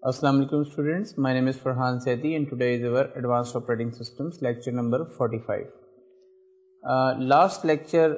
Assalamu alaikum students, my name is Farhan Sethi and today is our Advanced Operating Systems lecture number 45. Last lecture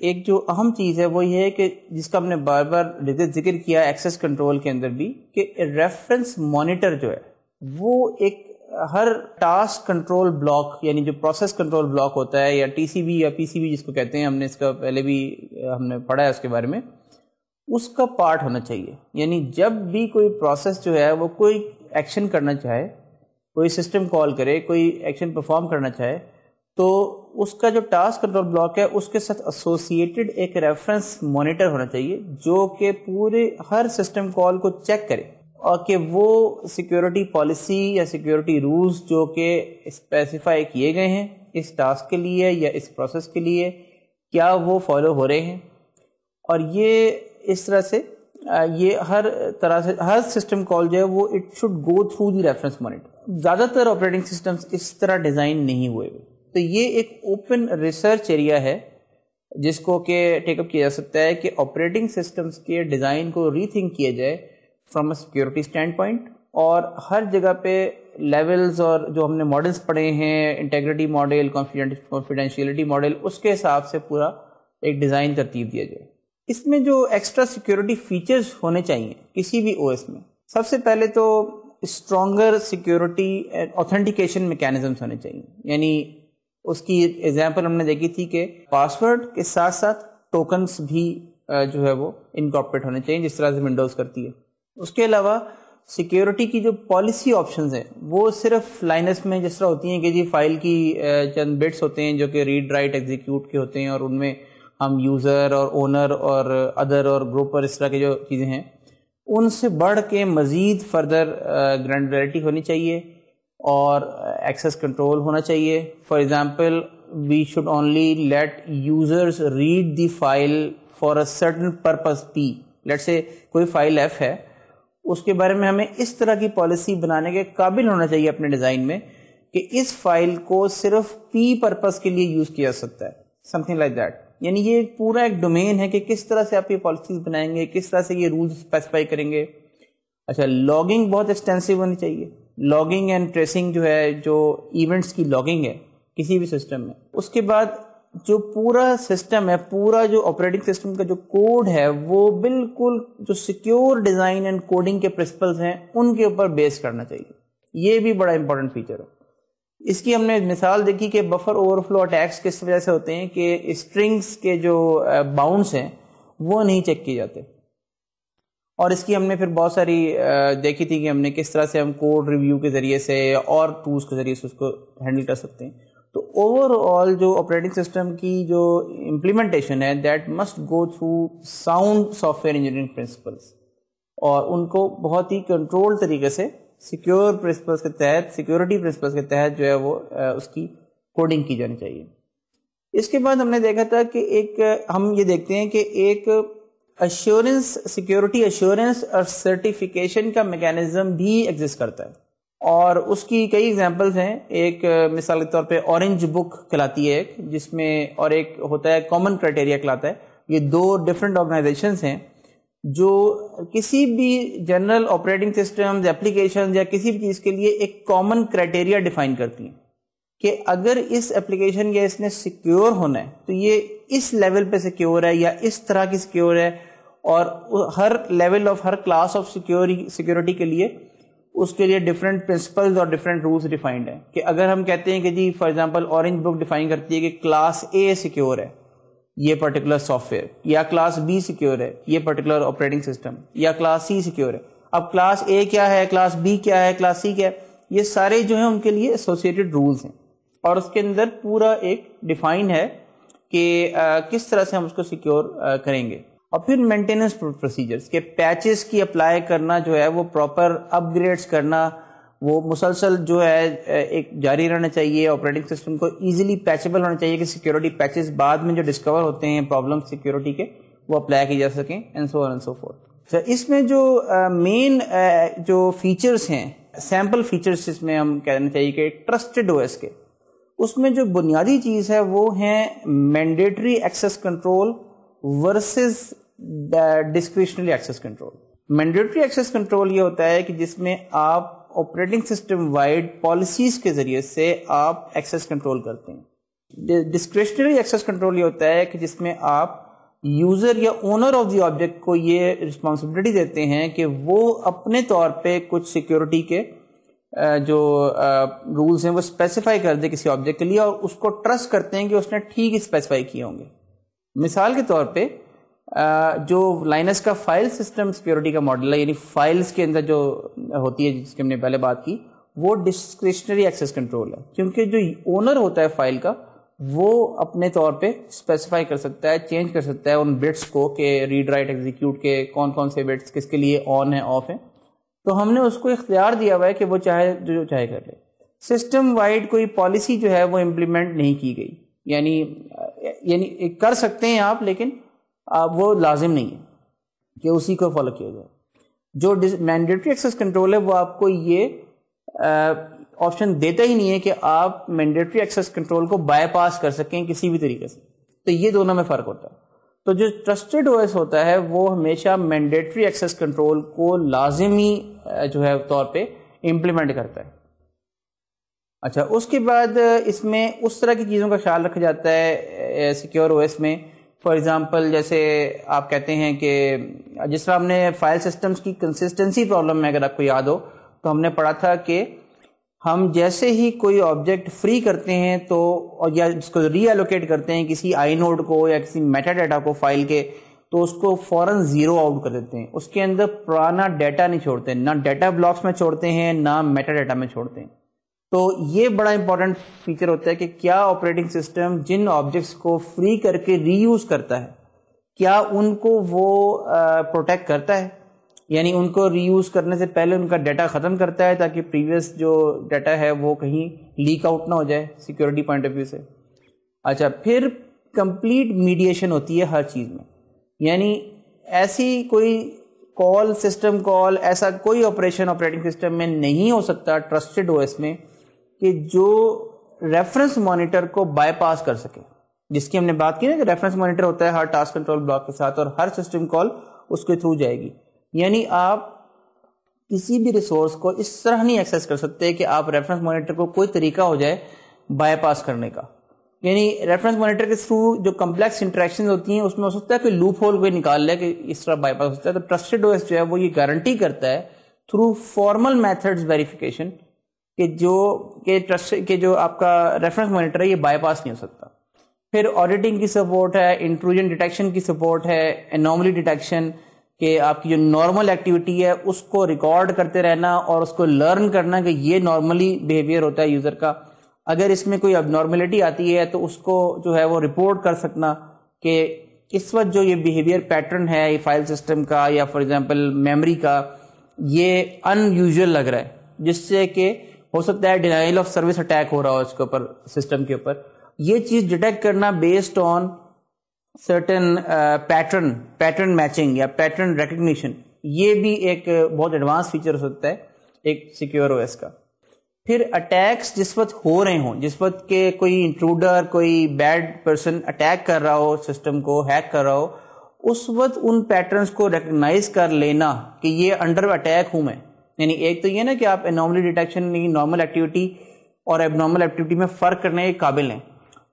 ایک جو اہم چیز ہے وہ یہ ہے کہ جس کا ہم نے بار بار ذکر کیا ایکسیس کنٹرول کے اندر بھی، کہ ریفرنس مانیٹر جو ہے وہ ایک ہر ٹاسک کنٹرول بلاک، یعنی جو پروسیس کنٹرول بلاک ہوتا ہے، یا ٹی سی بی یا پی سی بی جس کو کہتے ہیں، ہم نے اس کا پہلے بھی ہم نے پڑھا ہے اس کے بارے میں، اس کا پارٹ ہونا چاہیے. یعنی جب بھی کوئی پروسیس جو ہے وہ کوئی ایکشن کرنا چاہے، کوئی سسٹم کال کرے، کوئی ایکشن پرفارم کرنا چاہے، تو اس کا جو ٹاسک کنٹرول بلاک ہے اس کے ساتھ ایسوسیٹڈ ایک ریفرنس مانیٹر ہونا چاہیے، جو کہ پورے ہر سسٹم کال کو چیک کرے اور کہ وہ سیکیورٹی پالیسی یا سیکیورٹی رولز جو کہ اسپیسیفائی کیے گئے ہیں اس ٹاسک کے لیے یا اس پروسیس کے لیے، کیا وہ فالو ہو رہے ہیں. اور یہ اس طرح سے یہ ہر طرح سے ہر سسٹم کال جو ہے وہ it should go through the reference monitor. زیادہ تر آپریٹنگ سسٹمز اس طرح ڈیزائن نہیں ہوئے، تو یہ ایک اوپن ریسرچ ایریا ہے جس کو کہ ٹیک اپ کیا جا سکتا ہے کہ آپریٹنگ سسٹمز کے ڈیزائن کو ری تھنک کیا جائے from a security stand point, اور ہر جگہ پہ لیولز اور جو ہم نے ماڈلس پڑھے ہیں، انٹیگریٹی ماڈل، کانفیڈینشیلٹی ماڈل، اس کے حساب سے پورا ایک ڈیزائن ترتیب دیا جائے. اس میں جو ایکسٹرا سیکورٹی فیچرز ہونے چاہیے کسی بھی او ایس میں، سب سے پہلے تو اسٹرانگر سیکورٹی اوتھینٹیکیشن میکینزمس ہونے چاہیے. یعنی اس کی ایگزامپل ہم نے دیکھی تھی کہ پاسورڈ کے ساتھ ساتھ ٹوکنس بھی جو ہے وہ انکارپوریٹ ہونے چاہیے، جس طرح سے ونڈوز کرتی ہے. اس کے علاوہ سیکیورٹی کی جو پالیسی آپشنز ہیں وہ صرف لائنس میں جس طرح ہوتی ہیں کہ جی فائل کی چند بٹس ہوتے ہیں جو کہ ریڈ رائٹ ایگزیکیوٹ کے ہوتے ہیں، اور ان میں ہم یوزر اور اونر اور ادر اور گروپ اور اس طرح کی جو چیزیں ہیں ان سے بڑھ کے مزید فردر گرینولیرٹی ہونی چاہیے اور ایکسیس کنٹرول ہونا چاہیے. For example we should only let users read the file for a certain purpose پی. لیٹ سے کوئی فائل ایف ہے، اس کے بارے میں ہمیں اس طرح کی پالیسی بنانے کے قابل ہونا چاہیے اپنے ڈیزائن میں کہ اس فائل کو صرف پی پرپز کے لیے یوز کیا جا سکتا ہے، سم تھنگ لائک دیٹ. یعنی یہ پورا ایک ڈومین ہے کہ کس طرح سے آپ یہ پالیسیز بنائیں گے، کس طرح سے یہ رولز اسپیسیفائی کریں گے. اچھا، لاگنگ بہت ایکسٹینسو ہونی چاہیے. لاگنگ اینڈ ٹریسنگ جو ہے، جو ایونٹس کی لاگنگ ہے کسی بھی سسٹم میں. اس کے بعد جو پورا سسٹم ہے، پورا جو آپریٹنگ سسٹم کا جو کوڈ ہے وہ بالکل جو سیکیور ڈیزائن اینڈ کوڈنگ کے پرنسپلز ہیں ان کے اوپر بیس کرنا چاہیے. یہ بھی بڑا امپورٹنٹ فیچر ہے. اس کی ہم نے مثال دیکھی کہ بفر اوور فلو اٹیکس کس وجہ سے ہوتے ہیں کہ اسٹرنگس کے جو باؤنڈس ہیں وہ نہیں چیک کیے جاتے. اور اس کی ہم نے پھر بہت ساری دیکھی تھی کہ ہم نے کس طرح سے ہم کوڈ ریویو کے ذریعے سے اور ٹولس کے ذریعے سے اس کو ہینڈل کر سکتے ہیں. تو اوور آل جو آپریٹنگ سسٹم کی جو امپلیمنٹیشن ہے that must go through sound soft ware engineering principles, اور ان کو بہت ہی کنٹرول طریقے سے سیکیور پرنسپلس کے تحت، سیکیورٹی پرنسپلس کے تحت جو ہے وہ اس کی کوڈنگ کی جانی چاہیے. اس کے بعد ہم نے دیکھا تھا کہ ایک ہم یہ دیکھتے ہیں کہ ایک ایشورنس، سیکیورٹی ایشورنس اور سرٹیفیکیشن کا میکینزم بھی ایگزسٹ کرتا ہے، اور اس کی کئی ایگزامپلز ہیں. ایک مثال کے طور پہ اورنج بک کہلاتی ہے ایک، جس میں، اور ایک ہوتا ہے کامن کرائٹیریا کہلاتا ہے. یہ دو ڈفرینٹ آرگنائزیشنز ہیں جو کسی بھی جنرل آپریٹنگ سسٹم ایپلیکیشن یا کسی بھی چیز کے لیے ایک کامن کرائٹیریا ڈیفائن کرتی ہیں کہ اگر اس ایپلیکیشن یا اس نے سیکیور ہونا ہے تو یہ اس لیول پہ سیکیور ہے یا اس طرح کی سیکیور ہے. اور ہر لیول آف، ہر کلاس آف سیکیورٹی کے لیے اس کے لیے ڈفرینٹ پرنسپلز اور ڈفرینٹ رولس ڈیفائنڈ ہیں. کہ اگر ہم کہتے ہیں کہ جی for example Orange Book define کرتی ہے کہ کلاس اے سیکیور ہے یہ پرٹیکولر سافٹ ویئر، یا کلاس بی سیکیور ہے یہ پرٹیکولر آپریٹنگ سسٹم، یا کلاس سی سیکیور ہے. اب کلاس اے کیا ہے، کلاس بی کیا ہے، کلاس سی کیا ہے، یہ سارے جو ہیں ان کے لیے ایسوسیٹڈ رولز ہیں، اور اس کے اندر پورا ایک ڈیفائن ہے کہ کس طرح سے ہم اس کو سیکیور کریں گے. اور پھر مینٹیننس پروسیجرز کے پیچز کی اپلائی کرنا جو ہے وہ پراپر اپ گریڈس کرنا، وہ مسلسل جو ہے ایک جاری رہنا چاہیے. آپریٹنگ سسٹم کو ایزیلی پیچبل ہونا چاہیے کہ سیکیورٹی پیچز بعد میں جو ڈسکور ہوتے ہیں پرابلم سیکیورٹی کے وہ اپلائی کی جا سکیں، and so on and so forth. اس میں جو مین جو فیچرز ہیں، سیمپل فیچرز جس میں ہم کہنا چاہیے کہ ٹرسٹڈ او ایس کے، اس میں جو بنیادی چیز ہے وہ ہیں mandatory access control versus discretionary access control. Mandatory access control یہ ہوتا ہے کہ جس میں آپ آپریٹنگ سسٹم وائڈ پالیسیز کے ذریعے سے آپ ایکسیس کنٹرول کرتے ہیں. ڈسکریشنری ایکسیس کنٹرول یہ ہوتا ہے کہ جس میں آپ یوزر یا اونر آف دی آبجیکٹ کو یہ رسپانسبلٹی دیتے ہیں کہ وہ اپنے طور پہ کچھ سیکیورٹی کے جو رولز ہیں وہ اسپیسیفائی کر دے کسی آبجیکٹ کے لیے، اور اس کو ٹرسٹ کرتے ہیں کہ اس نے ٹھیک اسپیسیفائی کیے ہوں گے. مثال کے طور پہ جو لائنس کا فائل سسٹم سیکیورٹی کا ماڈل ہے، یعنی فائلز کے اندر جو ہوتی ہے جس کی ہم نے پہلے بات کی، وہ ڈسکریشنری ایکسیس کنٹرول ہے، کیونکہ جو اونر ہوتا ہے فائل کا وہ اپنے طور پہ اسپیسیفائی کر سکتا ہے، چینج کر سکتا ہے ان بٹس کو کہ ریڈ رائٹ ایگزیکیوٹ کے کون کون سے بٹس کس کے لیے آن ہیں آف ہیں. تو ہم نے اس کو اختیار دیا ہوا ہے کہ وہ چاہے جو چاہے کر لے. سسٹم وائڈ کوئی پالیسی جو ہے وہ امپلیمنٹ نہیں کی گئی، یعنی کر سکتے ہیں آپ، لیکن وہ لازم نہیں ہے کہ اسی کو فالو کیا جائے. جو مینڈیٹری ایکسیس کنٹرول ہے وہ آپ کو یہ آپشن دیتا ہی نہیں ہے کہ آپ مینڈیٹری ایکسیس کنٹرول کو بائی پاس کر سکیں کسی بھی طریقے سے. تو یہ دونوں میں فرق ہوتا ہے. تو جو ٹرسٹڈ او ایس ہوتا ہے وہ ہمیشہ مینڈیٹری ایکسیس کنٹرول کو لازمی جو ہے طور پہ امپلیمنٹ کرتا ہے. اچھا، اس کے بعد اس میں اس طرح کی چیزوں کا خیال رکھا جاتا ہے سیکیور او ایس میں. فار ایگزامپل جیسے آپ کہتے ہیں کہ جس طرح ہم نے فائل سسٹمز کی کنسسٹنسی پرابلم میں اگر آپ کو یاد ہو تو ہم نے پڑھا تھا کہ ہم جیسے ہی کوئی آبجیکٹ فری کرتے ہیں تو یا اس کو ری ایلوکیٹ کرتے ہیں کسی آئی نوڈ کو یا کسی میٹا ڈیٹا کو فائل کے، تو اس کو فوراً زیرو آؤٹ کر دیتے ہیں. اس کے اندر پرانا ڈیٹا نہیں چھوڑتے، نہ ڈیٹا بلاکس میں چھوڑتے ہیں نہ میٹا ڈیٹا میں چھوڑتے ہیں. تو یہ بڑا امپورٹنٹ فیچر ہوتا ہے کہ کیا آپریٹنگ سسٹم جن آبجیکٹس کو فری کر کے ری یوز کرتا ہے کیا ان کو وہ پروٹیکٹ کرتا ہے، یعنی ان کو ری یوز کرنے سے پہلے ان کا ڈیٹا ختم کرتا ہے تاکہ پریویس جو ڈیٹا ہے وہ کہیں لیک آؤٹ نہ ہو جائے سیکورٹی پوائنٹ آف ویو سے. اچھا، پھر کمپلیٹ میڈیشن ہوتی ہے ہر چیز میں، یعنی ایسی کوئی کال سسٹم کال ایسا کوئی آپریشن آپریٹنگ سسٹم میں نہیں ہو سکتا ٹرسٹڈ او ایس میں کہ جو ریفرنس مانیٹر کو بائی پاس کر سکے، جس کی ہم نے بات کی نا کہ ریفرنس مانیٹر ہوتا ہے ہر ٹاسک کنٹرول بلاک کے ساتھ اور ہر سسٹم کال اس کے تھرو جائے گی. یعنی آپ کسی بھی ریسورس کو اس طرح نہیں ایکسیس کر سکتے کہ آپ ریفرنس مانیٹر کو کوئی طریقہ ہو جائے بائی پاس کرنے کا. یعنی ریفرنس مانیٹر کے تھرو جو کمپلیکس انٹریکشن ہوتی ہیں اس میں ہو سکتا ہے کہ لوپ ہول کوئی نکال لے کہ اس طرح بائی پاس ہوتا ہے. تو ٹرسٹڈ او ایس جو ہے وہ یہ گارنٹی کرتا ہے تھرو فارمل میتھڈز ویریفیکیشن کہ جو آپ کا ریفرنس مانیٹر ہے یہ بائی پاس نہیں ہو سکتا. پھر آڈیٹنگ کی سپورٹ ہے، انٹروژن ڈیٹیکشن کی سپورٹ ہے، انوملی ڈیٹیکشن کہ آپ کی جو نارمل ایکٹیویٹی ہے اس کو ریکارڈ کرتے رہنا اور اس کو لرن کرنا کہ یہ نارملی بیہیویئر ہوتا ہے یوزر کا. اگر اس میں کوئی اب نارملٹی آتی ہے تو اس کو جو ہے وہ رپورٹ کر سکنا کہ اس وقت جو یہ بیہیویئر پیٹرن ہے یہ فائل سسٹم کا یا فار ایگزامپل میموری کا یہ ان یوزول لگ رہا ہے، جس سے کہ ہو سکتا ہے ڈینائل آف سروس اٹیک ہو رہا ہو اس کے اوپر سسٹم کے اوپر. یہ چیز ڈیٹیکٹ کرنا based on certain pattern matching یا پیٹرن ریکگنیشن، یہ بھی ایک بہت ایڈوانس فیچر ہو سکتا ہے ایک سیکیور او ایس کا. پھر اٹیکس جس وقت ہو رہے ہوں، جس وقت کہ کوئی انٹروڈر کوئی بیڈ پرسن اٹیک کر رہا ہو سسٹم کو ہیک کر رہا ہو، اس وقت ان پیٹرنس کو ریکگنائز کر لینا کہ یہ انڈر اٹیک ہوں میں. یعنی ایک تو یہ نا کہ آپ انارملی ڈیٹیکشن نارمل ایکٹیویٹی اور اب نارمل ایکٹیویٹی میں فرق کرنے کے قابل ہیں.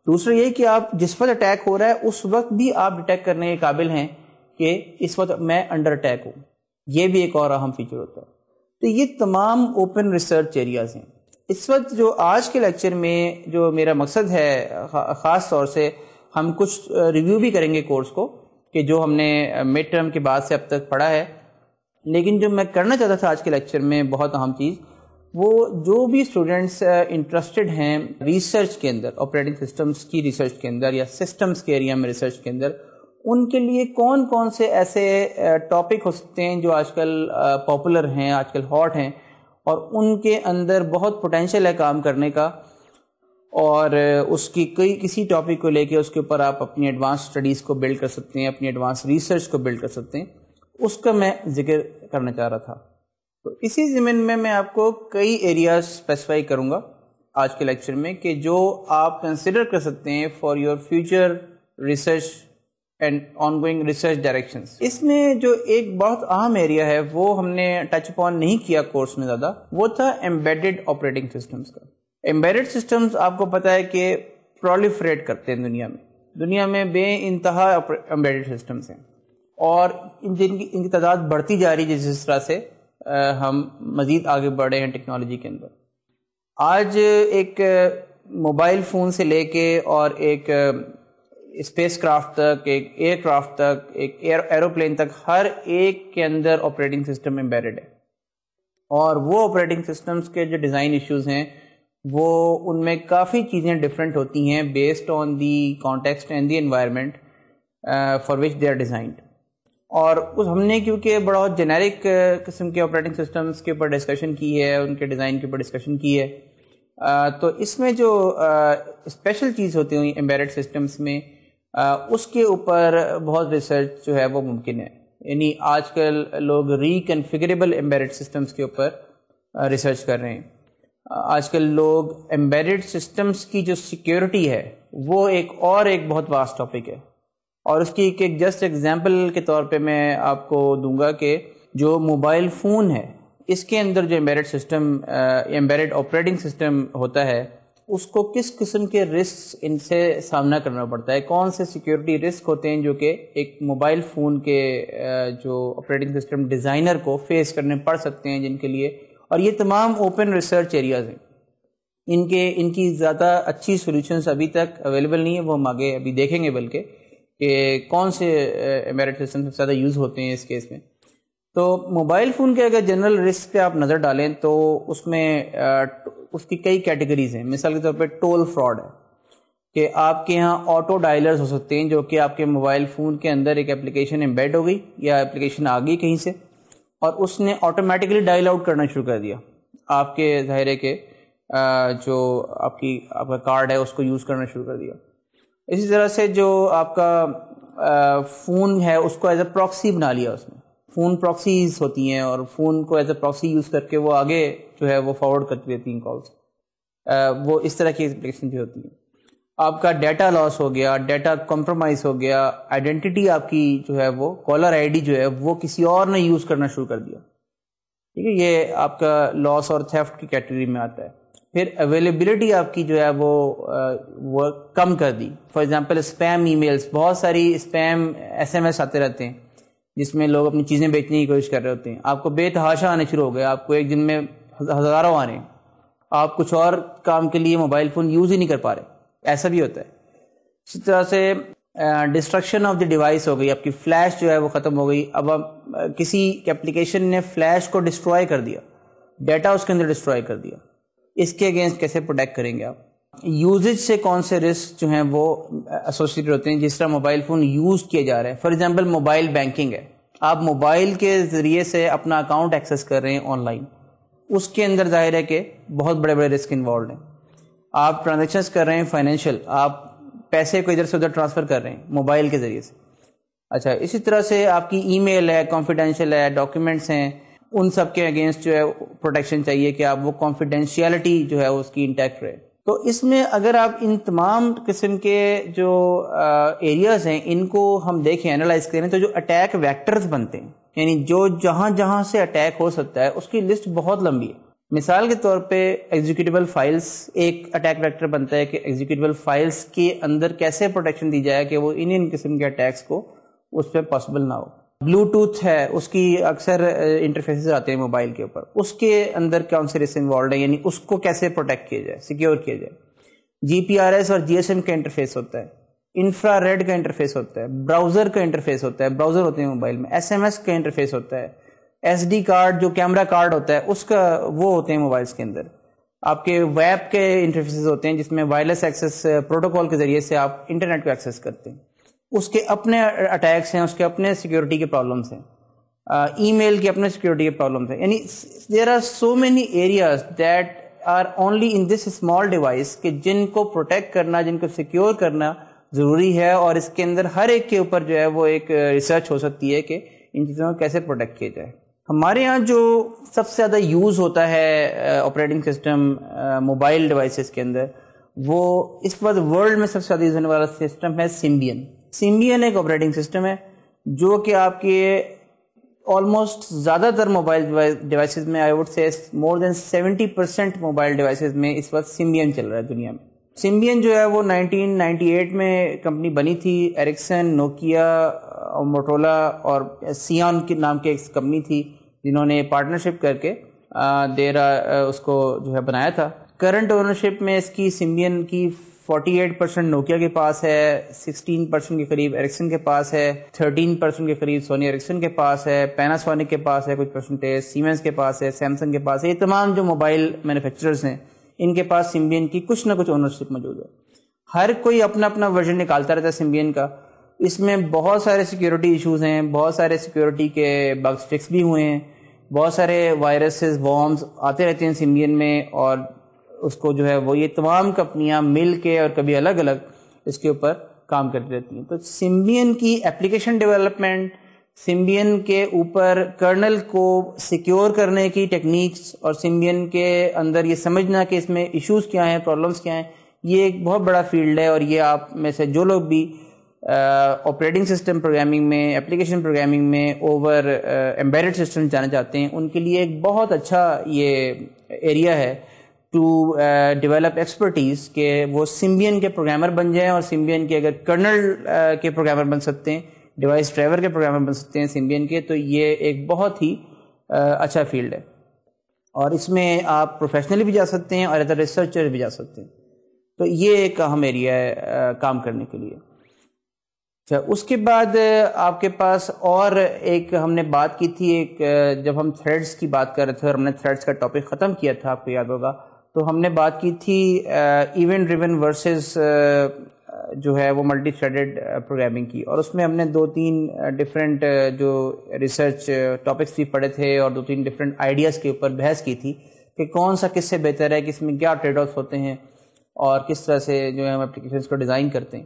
دوسرا یہ کہ آپ جس وقت اٹیک ہو رہا ہے اس وقت بھی آپ ڈیٹیکٹ کرنے کے قابل ہیں کہ اس وقت میں انڈر اٹیک ہوں. یہ بھی ایک اور اہم فیچر ہوتا ہے. تو یہ تمام اوپن ریسرچ ایریاز ہیں. اس وقت جو آج کے لیکچر میں جو میرا مقصد ہے خاص طور سے ہم کچھ ریویو بھی کریں گے کورس کو کہ جو ہم نے مڈ ٹرم کے بعد سے اب تک پڑھا ہے. لیکن جو میں کرنا چاہتا تھا آج کے لیکچر میں بہت اہم چیز، وہ جو بھی اسٹوڈینٹس انٹرسٹڈ ہیں ریسرچ کے اندر، آپریٹنگ سسٹمز کی ریسرچ کے اندر یا سسٹمز کے ایریا میں ریسرچ کے اندر، ان کے لیے کون کون سے ایسے ٹاپک ہو سکتے ہیں جو آج کل پاپولر ہیں، آج کل ہاٹ ہیں اور ان کے اندر بہت پوٹینشیل ہے کام کرنے کا، اور اس کی کسی ٹاپک کو لے کے اس کے اوپر آپ اپنی ایڈوانس اسٹڈیز کو بلڈ کر سکتے ہیں، اپنی ایڈوانس ریسرچ کو بلڈ کر سکتے ہیں. اس کا میں ذکر کرنا چاہ رہا تھا. تو اسی ضمن میں آپ کو کئی ایریاز اسپیسیفائی کروں گا آج کے لیکچر میں کہ جو آپ کنسیڈر کر سکتے ہیں for your future research and ongoing research directions. اس میں جو ایک بہت اہم ایریا ہے وہ ہم نے ٹچ اپون نہیں کیا کورس میں زیادہ، وہ تھا ایمبیڈڈ آپریٹنگ سسٹمز کا. ایمبیڈڈ سسٹمز آپ کو پتہ ہے کہ پرولیفریٹ کرتے ہیں دنیا میں بے انتہا ایمبیڈڈ سسٹمز ہیں اور ان کی تعداد بڑھتی جا رہی ہے جس طرح سے ہم مزید آگے بڑھے ہیں ٹیکنالوجی کے اندر. آج ایک موبائل فون سے لے کے اور ایک اسپیس کرافٹ تک، ایک ایئر کرافٹ تک، ایک ایروپلین تک، ہر ایک کے اندر آپریٹنگ سسٹم ایمبیڈڈ ہے. اور وہ آپریٹنگ سسٹمز کے جو ڈیزائن ایشوز ہیں وہ ان میں کافی چیزیں ڈفرینٹ ہوتی ہیں based on the context and the environment for which they are designed. اور ہم نے کیونکہ بڑا جنیرک قسم کے آپریٹنگ سسٹمز کے اوپر ڈسکشن کی ہے، ان کے ڈیزائن کے اوپر ڈسکشن کی ہے، تو اس میں جو اسپیشل چیز ہوتی ہیں ایمبیڈڈ سسٹمز میں اس کے اوپر بہت ریسرچ جو ہے وہ ممکن ہے. یعنی آج کل لوگ ریکنفیگریبل ایمبیڈڈ سسٹمز کے اوپر ریسرچ کر رہے ہیں. آج کل لوگ ایمبیڈڈ سسٹمز کی جو سیکیورٹی ہے وہ ایک بہت واسٹ ٹاپک ہے. اور اس کی ایک جسٹ ایگزامپل کے طور پہ میں آپ کو دوں گا کہ جو موبائل فون ہے اس کے اندر جو embedded system, embedded operating system ہوتا ہے، اس کو کس قسم کے رسک ان سے سامنا کرنا پڑتا ہے، کون سے سیکیورٹی رسک ہوتے ہیں جو کہ ایک موبائل فون کے جو آپریٹنگ سسٹم ڈیزائنر کو فیس کرنے پڑ سکتے ہیں جن کے لیے. اور یہ تمام اوپن ریسرچ ایریاز ہیں، ان کی زیادہ اچھی سولوشنز ابھی تک اویلیبل نہیں ہیں. وہ ہم آگے ابھی دیکھیں گے بلکہ کہ کون سے ایمبیڈڈ سسٹم سب سے زیادہ یوز ہوتے ہیں اس کیس میں. تو موبائل فون کے اگر جنرل رسک پہ آپ نظر ڈالیں تو اس میں اس کی کئی کیٹیگریز ہیں. مثال کے طور پہ ٹول فراڈ ہے کہ آپ کے یہاں آٹو ڈائلرز ہو سکتے ہیں جو کہ آپ کے موبائل فون کے اندر ایک اپلیکیشن ایمبیڈ ہو گئی یا اپلیکیشن آ گئی کہیں سے اور اس نے آٹومیٹکلی ڈائل آؤٹ کرنا شروع کر دیا. آپ کے ظاہر ہے کہ جو آپ کا کارڈ ہے اس کو یوز کرنا شروع کر دیا. اسی طرح سے جو آپ کا فون ہے اس کو ایز اے پراکسی بنا لیا. اس میں فون پراکسیز ہوتی ہیں اور فون کو ایز اے پراکسی یوز کر کے وہ آگے جو ہے وہ فارورڈ کرتی رہتی ہیں کالس. وہ اس طرح کی اپلیکیشن بھی ہوتی ہیں. آپ کا ڈیٹا لاس ہو گیا، ڈیٹا کمپرومائز ہو گیا، آئیڈینٹی آپ کی جو ہے وہ کالر آئی ڈی جو ہے وہ کسی اور نے یوز کرنا شروع کر دیا. ٹھیک ہے، یہ آپ کا لاس اور تھیفٹ کی کیٹیگری میں آتا ہے. پھر اویلیبلٹی آپ کی جو ہے وہ کم کر دی. For example spam emails, بہت ساری اسپیم ایس ایم ایس آتے رہتے ہیں جس میں لوگ اپنی چیزیں بیچنے کی کوشش کر رہے ہوتے ہیں. آپ کو بے تحاشا آنے شروع ہو گئے، آپ کو ایک دن میں ہزاروں آ رہے ہیں، آپ کچھ اور کام کے لیے موبائل فون یوز ہی نہیں کر پا رہے. ایسا بھی ہوتا ہے. اسی طرح سے ڈسٹرکشن آف دی ڈیوائس ہو گئی، آپ کی فلیش جو ہے وہ ختم ہو گئی. اب کسی ایپلیکیشن نے فلیش کو ڈسٹروائے کر دیا، ڈیٹا اس کے اندر ڈسٹروائے کر دیا. اس کے اگینسٹ کیسے پروٹیکٹ کریں گے آپ؟ یوزج سے کون سے رسک جو ہیں وہ ایسوسیٹڈ ہوتے ہیں جس طرح موبائل فون یوز کیا جا رہا ہے. فار ایگزامپل موبائل بینکنگ ہے، آپ موبائل کے ذریعے سے اپنا اکاؤنٹ ایکسیس کر رہے ہیں آن لائن. اس کے اندر ظاہر ہے کہ بہت بڑے بڑے رسک انوالوڈ ہیں. آپ ٹرانزیکشنز کر رہے ہیں فائنینشیل، آپ پیسے کو ادھر سے ادھر ٹرانسفر کر رہے ہیں موبائل کے ذریعے سے. اچھا، اسی طرح سے آپ کی ای میل ہے، کانفیڈینشیل ہے، ڈاکیومنٹس ہیں، ان سب کے اگینسٹ جو ہے پروٹیکشن چاہیے کہ آپ وہ کانفیڈینشیلٹی جو ہے اس کی انٹیکٹ رہے. تو اس میں اگر آپ ان تمام قسم کے جو ایریاز ہیں ان کو ہم دیکھیں، انالائز کریں، تو جو اٹیک ویکٹرز بنتے ہیں، یعنی جو جہاں سے اٹیک ہو سکتا ہے اس کی لسٹ بہت لمبی ہے. مثال کے طور پہ ایگزیکیوٹیبل فائلز ایک اٹیک ویکٹر بنتا ہے کہ ایگزیکیوٹیبل فائلز کے اندر کیسے پروٹیکشن دی جائے کہ وہ ان قسم کے اٹیکس کو اس پہ پاسبل نہ ہو. بلوٹوتھ ہے، اس کی اکثر انٹرفیسز آتے ہیں موبائل کے اوپر، اس کے اندر کون سے رسک انوالوڈ ہے، یعنی اس کو کیسے پروٹیکٹ کیا جائے، سیکیور کیا جائے. جی پی آر ایس اور جی ایس ایم کا انٹرفیس ہوتا ہے، انفرا ریڈ کا انٹرفیس ہوتا ہے، براؤزر کا انٹرفیس ہوتا ہے، براؤزر ہوتے ہیں موبائل میں، ایس ایم ایس کا انٹرفیس ہوتا ہے، ایس ڈی کارڈ جو کیمرہ کارڈ ہوتا ہے اس کا وہ ہوتے ہیں موبائلس کے اندر. آپ کے ویب کے انٹرفیسز ہوتے ہیں جس میں وائرلیس ایکسیس پروٹوکال کے ذریعے سے آپ انٹرنیٹ کو ایکسیس کرتے ہیں. اس کے اپنے اٹیکس ہیں، اس کے اپنے سیکیورٹی کے پرابلمس ہیں. ای میل کے اپنے سیکیورٹی کے پرابلمس ہیں. یعنی there are so many areas that are only in this small device کہ جن کو پروٹیکٹ کرنا، جن کو سیکیور کرنا ضروری ہے. اور اس کے اندر ہر ایک کے اوپر جو ہے وہ ایک ریسرچ ہو سکتی ہے کہ ان چیزوں کو کیسے پروٹیکٹ کیا جائے. ہمارے یہاں جو سب سے زیادہ یوز ہوتا ہے آپریٹنگ سسٹم موبائل ڈیوائسز کے اندر، وہ اس وقت ورلڈ میں سب سے زیادہ یوز ہونے والا سسٹم ہے سمبین. سمبین ایک آپریٹنگ سسٹم ہے جو کہ آپ کے آلموسٹ زیادہ تر موبائل ڈیوائسز میں، I would say more then 70% mobile devices میں اس وقت سمبین چل رہا ہے دنیا میں. سمبین جو ہے وہ 1998 میں کمپنی بنی تھی. ایرکسن, نوکیا, موٹورولا اور سیون کے نام کی ایک کمپنی تھی جنہوں نے پارٹنرشپ کر کے اس کو جو ہے بنایا تھا. کرنٹ اونرشپ میں اس کی سمبین کی 48% نوکیا کے پاس ہے, 16% کے قریب ایرکسن کے پاس ہے, 13% کے قریب سونی ایرکسن کے پاس ہے, پیناسونک کے پاس ہے کچھ پرسنٹیج, سیمنس کے پاس ہے, سیمسنگ کے پاس ہے. یہ تمام جو موبائل مینوفیکچررز ہیں ان کے پاس سمبین کی کچھ نہ کچھ اونرشپ موجود ہے. ہر کوئی اپنا اپنا ورژن نکالتا رہتا ہے سمبین کا. اس میں بہت سارے سیکیورٹی ایشوز ہیں, بہت سارے سیکیورٹی کے بگز فکس بھی ہوئے ہیں, بہت سارے وائرسز وارمز آتے رہتے ہیں سمبین میں, اور اس کو جو ہے وہ یہ تمام کمپنیاں مل کے اور کبھی الگ الگ اس کے اوپر کام کرتی رہتی ہیں. تو سمبین کی اپلیکیشن ڈیولپمنٹ, سمبین کے اوپر کرنل کو سیکیور کرنے کی ٹیکنیکس, اور سمبین کے اندر یہ سمجھنا کہ اس میں ایشوز کیا ہیں, پرابلمس کیا ہیں, یہ ایک بہت بڑا فیلڈ ہے. اور یہ آپ میں سے جو لوگ بھی آپریٹنگ سسٹم پروگرامنگ میں, اپلیکیشن پروگرامنگ میں اوور ایمبیڈڈ سسٹم جانا چاہتے ہیں, ان کے لیے ایک بہت اچھا یہ ایریا ہے ٹو ڈیولپ ایکسپرٹیز کہ وہ سمبین کے پروگرامر بن جائیں. اور سمبین کے اگر کرنل کے پروگرامر بن سکتے ہیں, ڈیوائس ڈرائیور کے پروگرامر بن سکتے ہیں سمبین کے, تو یہ ایک بہت ہی اچھا فیلڈ ہے. اور اس میں آپ پروفیشنلی بھی جا سکتے ہیں اور ایز اے ریسرچر بھی جا سکتے ہیں. تو یہ ایک اہم ایریا ہے کام کرنے کے لیے. اچھا, اس کے بعد آپ کے پاس اور ایک ہم نے بات کی تھی, ایک جب ہم تھریڈز کی بات کر رہے تھے اور ہم نے تھریڈز کا ٹاپک ختم کیا تھا, آپ کو یاد ہوگا, تو ہم نے بات کی تھی ایونٹ ڈریون ورسز جو ہے وہ ملٹی تھریڈڈ پروگرامنگ کی. اور اس میں ہم نے 2-3 ڈفرینٹ جو ریسرچ ٹاپکس بھی پڑھے تھے اور 2-3 ڈفرینٹ آئیڈیاز کے اوپر بحث کی تھی کہ کون سا کس سے بہتر ہے, کس میں کیا ٹریڈ آفس ہوتے ہیں, اور کس طرح سے جو ہے ہم اپلیکیشنس کو ڈیزائن کرتے ہیں.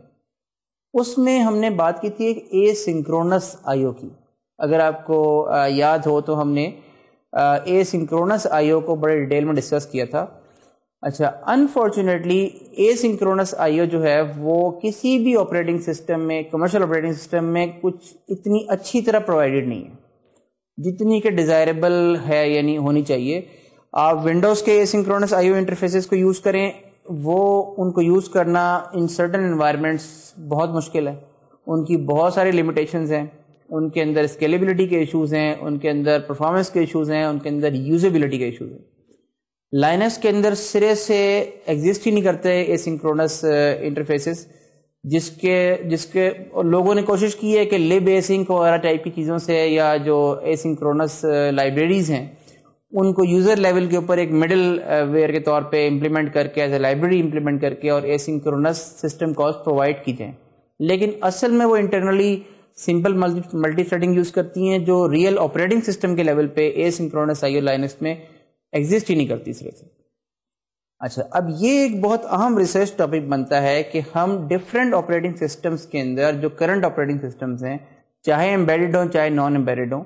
اس میں ہم نے بات کی تھی ایک اے سنکرونس آئی او کی. اگر آپ کو یاد ہو تو ہم نے اے سنکرونس آئی او کو بڑے ڈیٹیل میں ڈسکس کیا تھا. اچھا, انفارچونیٹلی اے سنکرونس آئی او جو ہے وہ کسی بھی آپریٹنگ سسٹم میں, کمرشل آپریٹنگ سسٹم میں کچھ اتنی اچھی طرح پرووائڈیڈ نہیں ہے جتنی کہ ڈیزائربل ہے یعنی ہونی چاہیے. آپ ونڈوز کے اے سنکرونس آئی او انٹرفیسز کو یوز کریں, وہ ان کو یوز کرنا ان سرٹن انوائرمنٹس بہت مشکل ہے. ان کی بہت ساری لمیٹیشنز ہیں, ان کے اندر اسکیلیبلٹی کے ایشوز ہیں, ان کے اندر پرفارمنس کے ایشوز ہیں, ان کے اندر یوزیبلٹی کے ایشوز ہیں. لائنکس کے اندر سرے سے ایگزسٹ ہی نہیں کرتے اے سنکرونس انٹرفیسز, جس کے لوگوں نے کوشش کی ہے کہ لب اے سنک وغیرہ ٹائپ کی چیزوں سے, یا جو اے سنکرونس لائبریریز ہیں ان کو یوزر لیول کے اوپر ایک مڈل ویئر کے طور پہ امپلیمنٹ کر کے, ایز اے لائبریری امپلیمنٹ کر کے, اور اے سنکرونس سسٹم کالز پرووائڈ کی جائیں. لیکن اصل میں وہ internally simple multi threading use کرتی ہیں جو ریئل آپریٹنگ سسٹم کے لیول پہ اے سنکرونس آئی او لائنکس میں ایگزسٹ ہی نہیں کرتی اس طرح سے. اچھا, اب یہ ایک بہت اہم ریسرچ ٹاپک بنتا ہے کہ ہم ڈفرینٹ آپریٹنگ سسٹمز کے اندر جو کرنٹ آپریٹنگ سسٹمز ہیں, چاہے ایمبیڈڈ ہوں چاہے نان ایمبیڈڈ ہوں,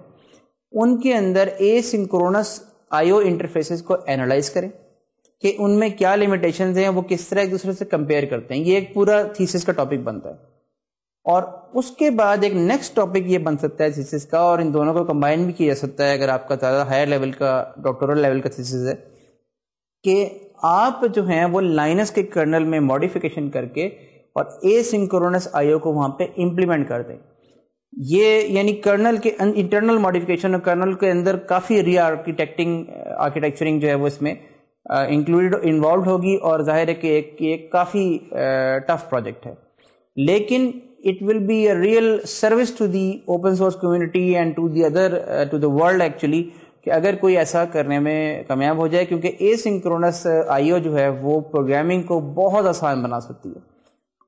ان کے اندر اے سنکرونس آئی او انٹرفیسز کو اینالائز کریں کہ ان میں کیا لمیٹیشنز ہیں, وہ کس طرح ایک دوسرے سے کمپیئر کرتے ہیں. یہ ایک پورا تھیسس کا ٹاپک بنتا ہے. اور اس کے بعد ایک نیکسٹ ٹاپک یہ بن سکتا ہے تھیسس کا, اور ان دونوں کو کمبائن بھی کیا جا سکتا ہے اگر آپ کا زیادہ ہائر لیول کا ڈاکٹورل لیول کا تھیسس ہے, کہ آپ جو ہیں وہ لائنس کے کرنل میں ماڈیفیکیشن کر کے اور اے سنکرونس آئی او کو وہاں پہ امپلیمنٹ کر دیں. یہ یعنی کرنل کے انٹرنل ماڈیفیکیشن اور کرنل کے اندر کافی ری آرکیٹیکچرنگ جو ہے وہ اس میں انوالوڈ ہوگی, اور ظاہر ہے کہ ایک کافی ٹف پروجیکٹ ہے. لیکن it will be a real service to the open source community and to the world actually, کہ اگر کوئی ایسا کرنے میں کامیاب ہو جائے, کیونکہ اے سنکرونس آئی او جو ہے وہ پروگرامنگ کو بہت آسان بنا سکتی ہے,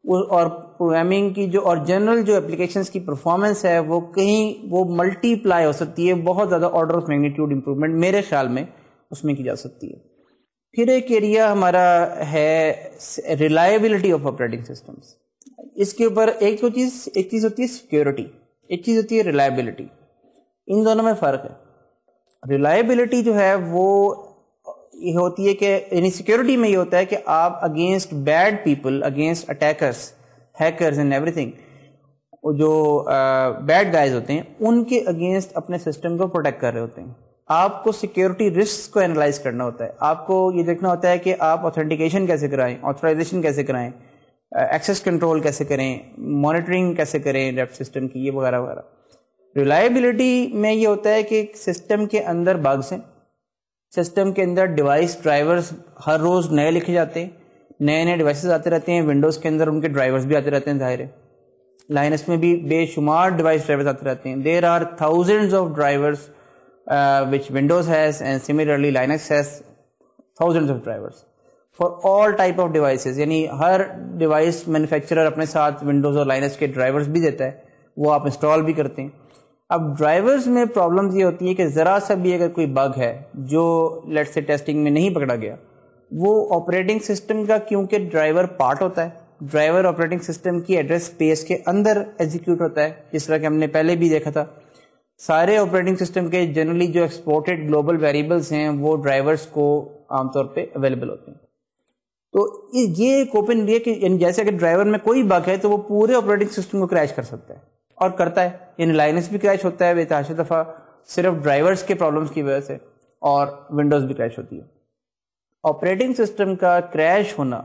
اور پروگرامنگ کی جو اور جنرل جو اپلیکیشنز کی پرفارمنس ہے وہ ملٹی پلائی ہو سکتی ہے, بہت زیادہ آرڈر آف میگنیٹیوڈ امپروومنٹ میرے خیال میں اس میں کی جا سکتی ہے. پھر ایک ایریا ہمارا ہے ریلائبلٹی آف آپریٹنگ سسٹمس. اس کے اوپر ایک چیز ہوتی ہے سیکیورٹی, ایک چیز ہوتی ہے ریلائبلٹی. ان دونوں میں فرق ہے. ریلائبلٹی جو ہے وہ یہ ہوتی ہے کہ یعنی سیکیورٹی میں یہ ہوتا ہے کہ آپ against bad people, against attackers, hackers and everything, جو بیڈ گائز ہوتے ہیں ان کے اگینسٹ اپنے سسٹم کو پروٹیکٹ کر رہے ہوتے ہیں. آپ کو سیکیورٹی رسک کو انالائز کرنا ہوتا ہے, آپ کو یہ دیکھنا ہوتا ہے کہ آپ اوتھینٹیکیشن کیسے کرائیں, آتھورائزیشن کیسے کرائیں, ایکسیس کنٹرول کیسے کریں, مانیٹرنگ کیسے کریں ریپ سسٹم کی, یہ وغیرہ وغیرہ. ریلائبلٹی میں یہ ہوتا ہے کہ سسٹم کے اندر بگس ہیں, سسٹم کے اندر ڈیوائس ڈرائیورز ہر روز نئے لکھے جاتے ہیں, نئے نئے ڈیوائسز آتے رہتے ہیں, ونڈوز کے اندر ان کے ڈرائیورز بھی آتے رہتے ہیں, ظاہر ہے لائنس میں بھی بے شمار ڈیوائس ڈرائیورز آتے رہتے ہیں. There are thousands of drivers which Windows has, and similarly Linux has thousands of drivers for all type of devices. یعنی ہر ڈیوائس مینوفیکچرر اپنے ساتھ ونڈوز اور لائنس کے ڈرائیورز بھی دیتا ہے, وہ آپ انسٹال بھی کرتے ہیں. اب ڈرائیورز میں پرابلمز یہ ہوتی ہے کہ ذرا سا بھی اگر کوئی بگ ہے جو لیٹس سے ٹیسٹنگ میں نہیں پکڑا گیا, وہ آپریٹنگ سسٹم کا کیونکہ ڈرائیور پارٹ ہوتا ہے, ڈرائیور آپریٹنگ سسٹم کی ایڈریس اسپیس کے اندر ایگزیکیوٹ ہوتا ہے, جس طرح کہ ہم نے پہلے بھی دیکھا تھا. سارے آپریٹنگ سسٹم کے جنرلی جو ایکسپورٹڈ گلوبل ویریبلس ہیں وہ ڈرائیورس کو عام طور پہ اویلیبل ہوتے ہیں. تو یہ ایک اوپن ہے کہ جیسے اگر ڈرائیور میں کوئی بگ ہے تو وہ پورے آپریٹنگ سسٹم کو کریش کر سکتا ہے, اور کرتا ہے. یعنی لائنس بھی کریش ہوتا ہے بے دفعہ صرف ڈرائیورس کے پرابلمس کی وجہ سے, اور ونڈوز بھی کریش ہوتی ہے. آپریٹنگ سسٹم کا کریش ہونا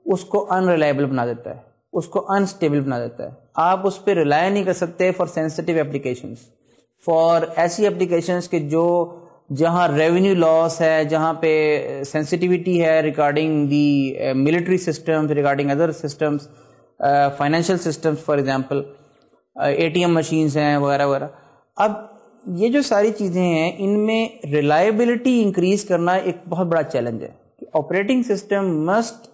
اس کو ان ریلائبل بنا دیتا ہے, اس کو انسٹیبل بنا دیتا ہے. آپ اس پہ ریلائی نہیں کر سکتے فار سینسٹیو اپلیکیشنس, فار ایسی اپلیکیشنس کہ جو جہاں ریونیو لاس ہے, جہاں پہ سینسٹیوٹی ہے regarding the military systems, regarding other systems, financial systems, for example A T M machines ہیں وغیرہ وغیرہ. اب یہ جو ساری چیزیں ہیں ان میں ریلائبلٹی انکریز کرنا ایک بہت بڑا چیلنج ہے. آپریٹنگ سسٹم مسٹ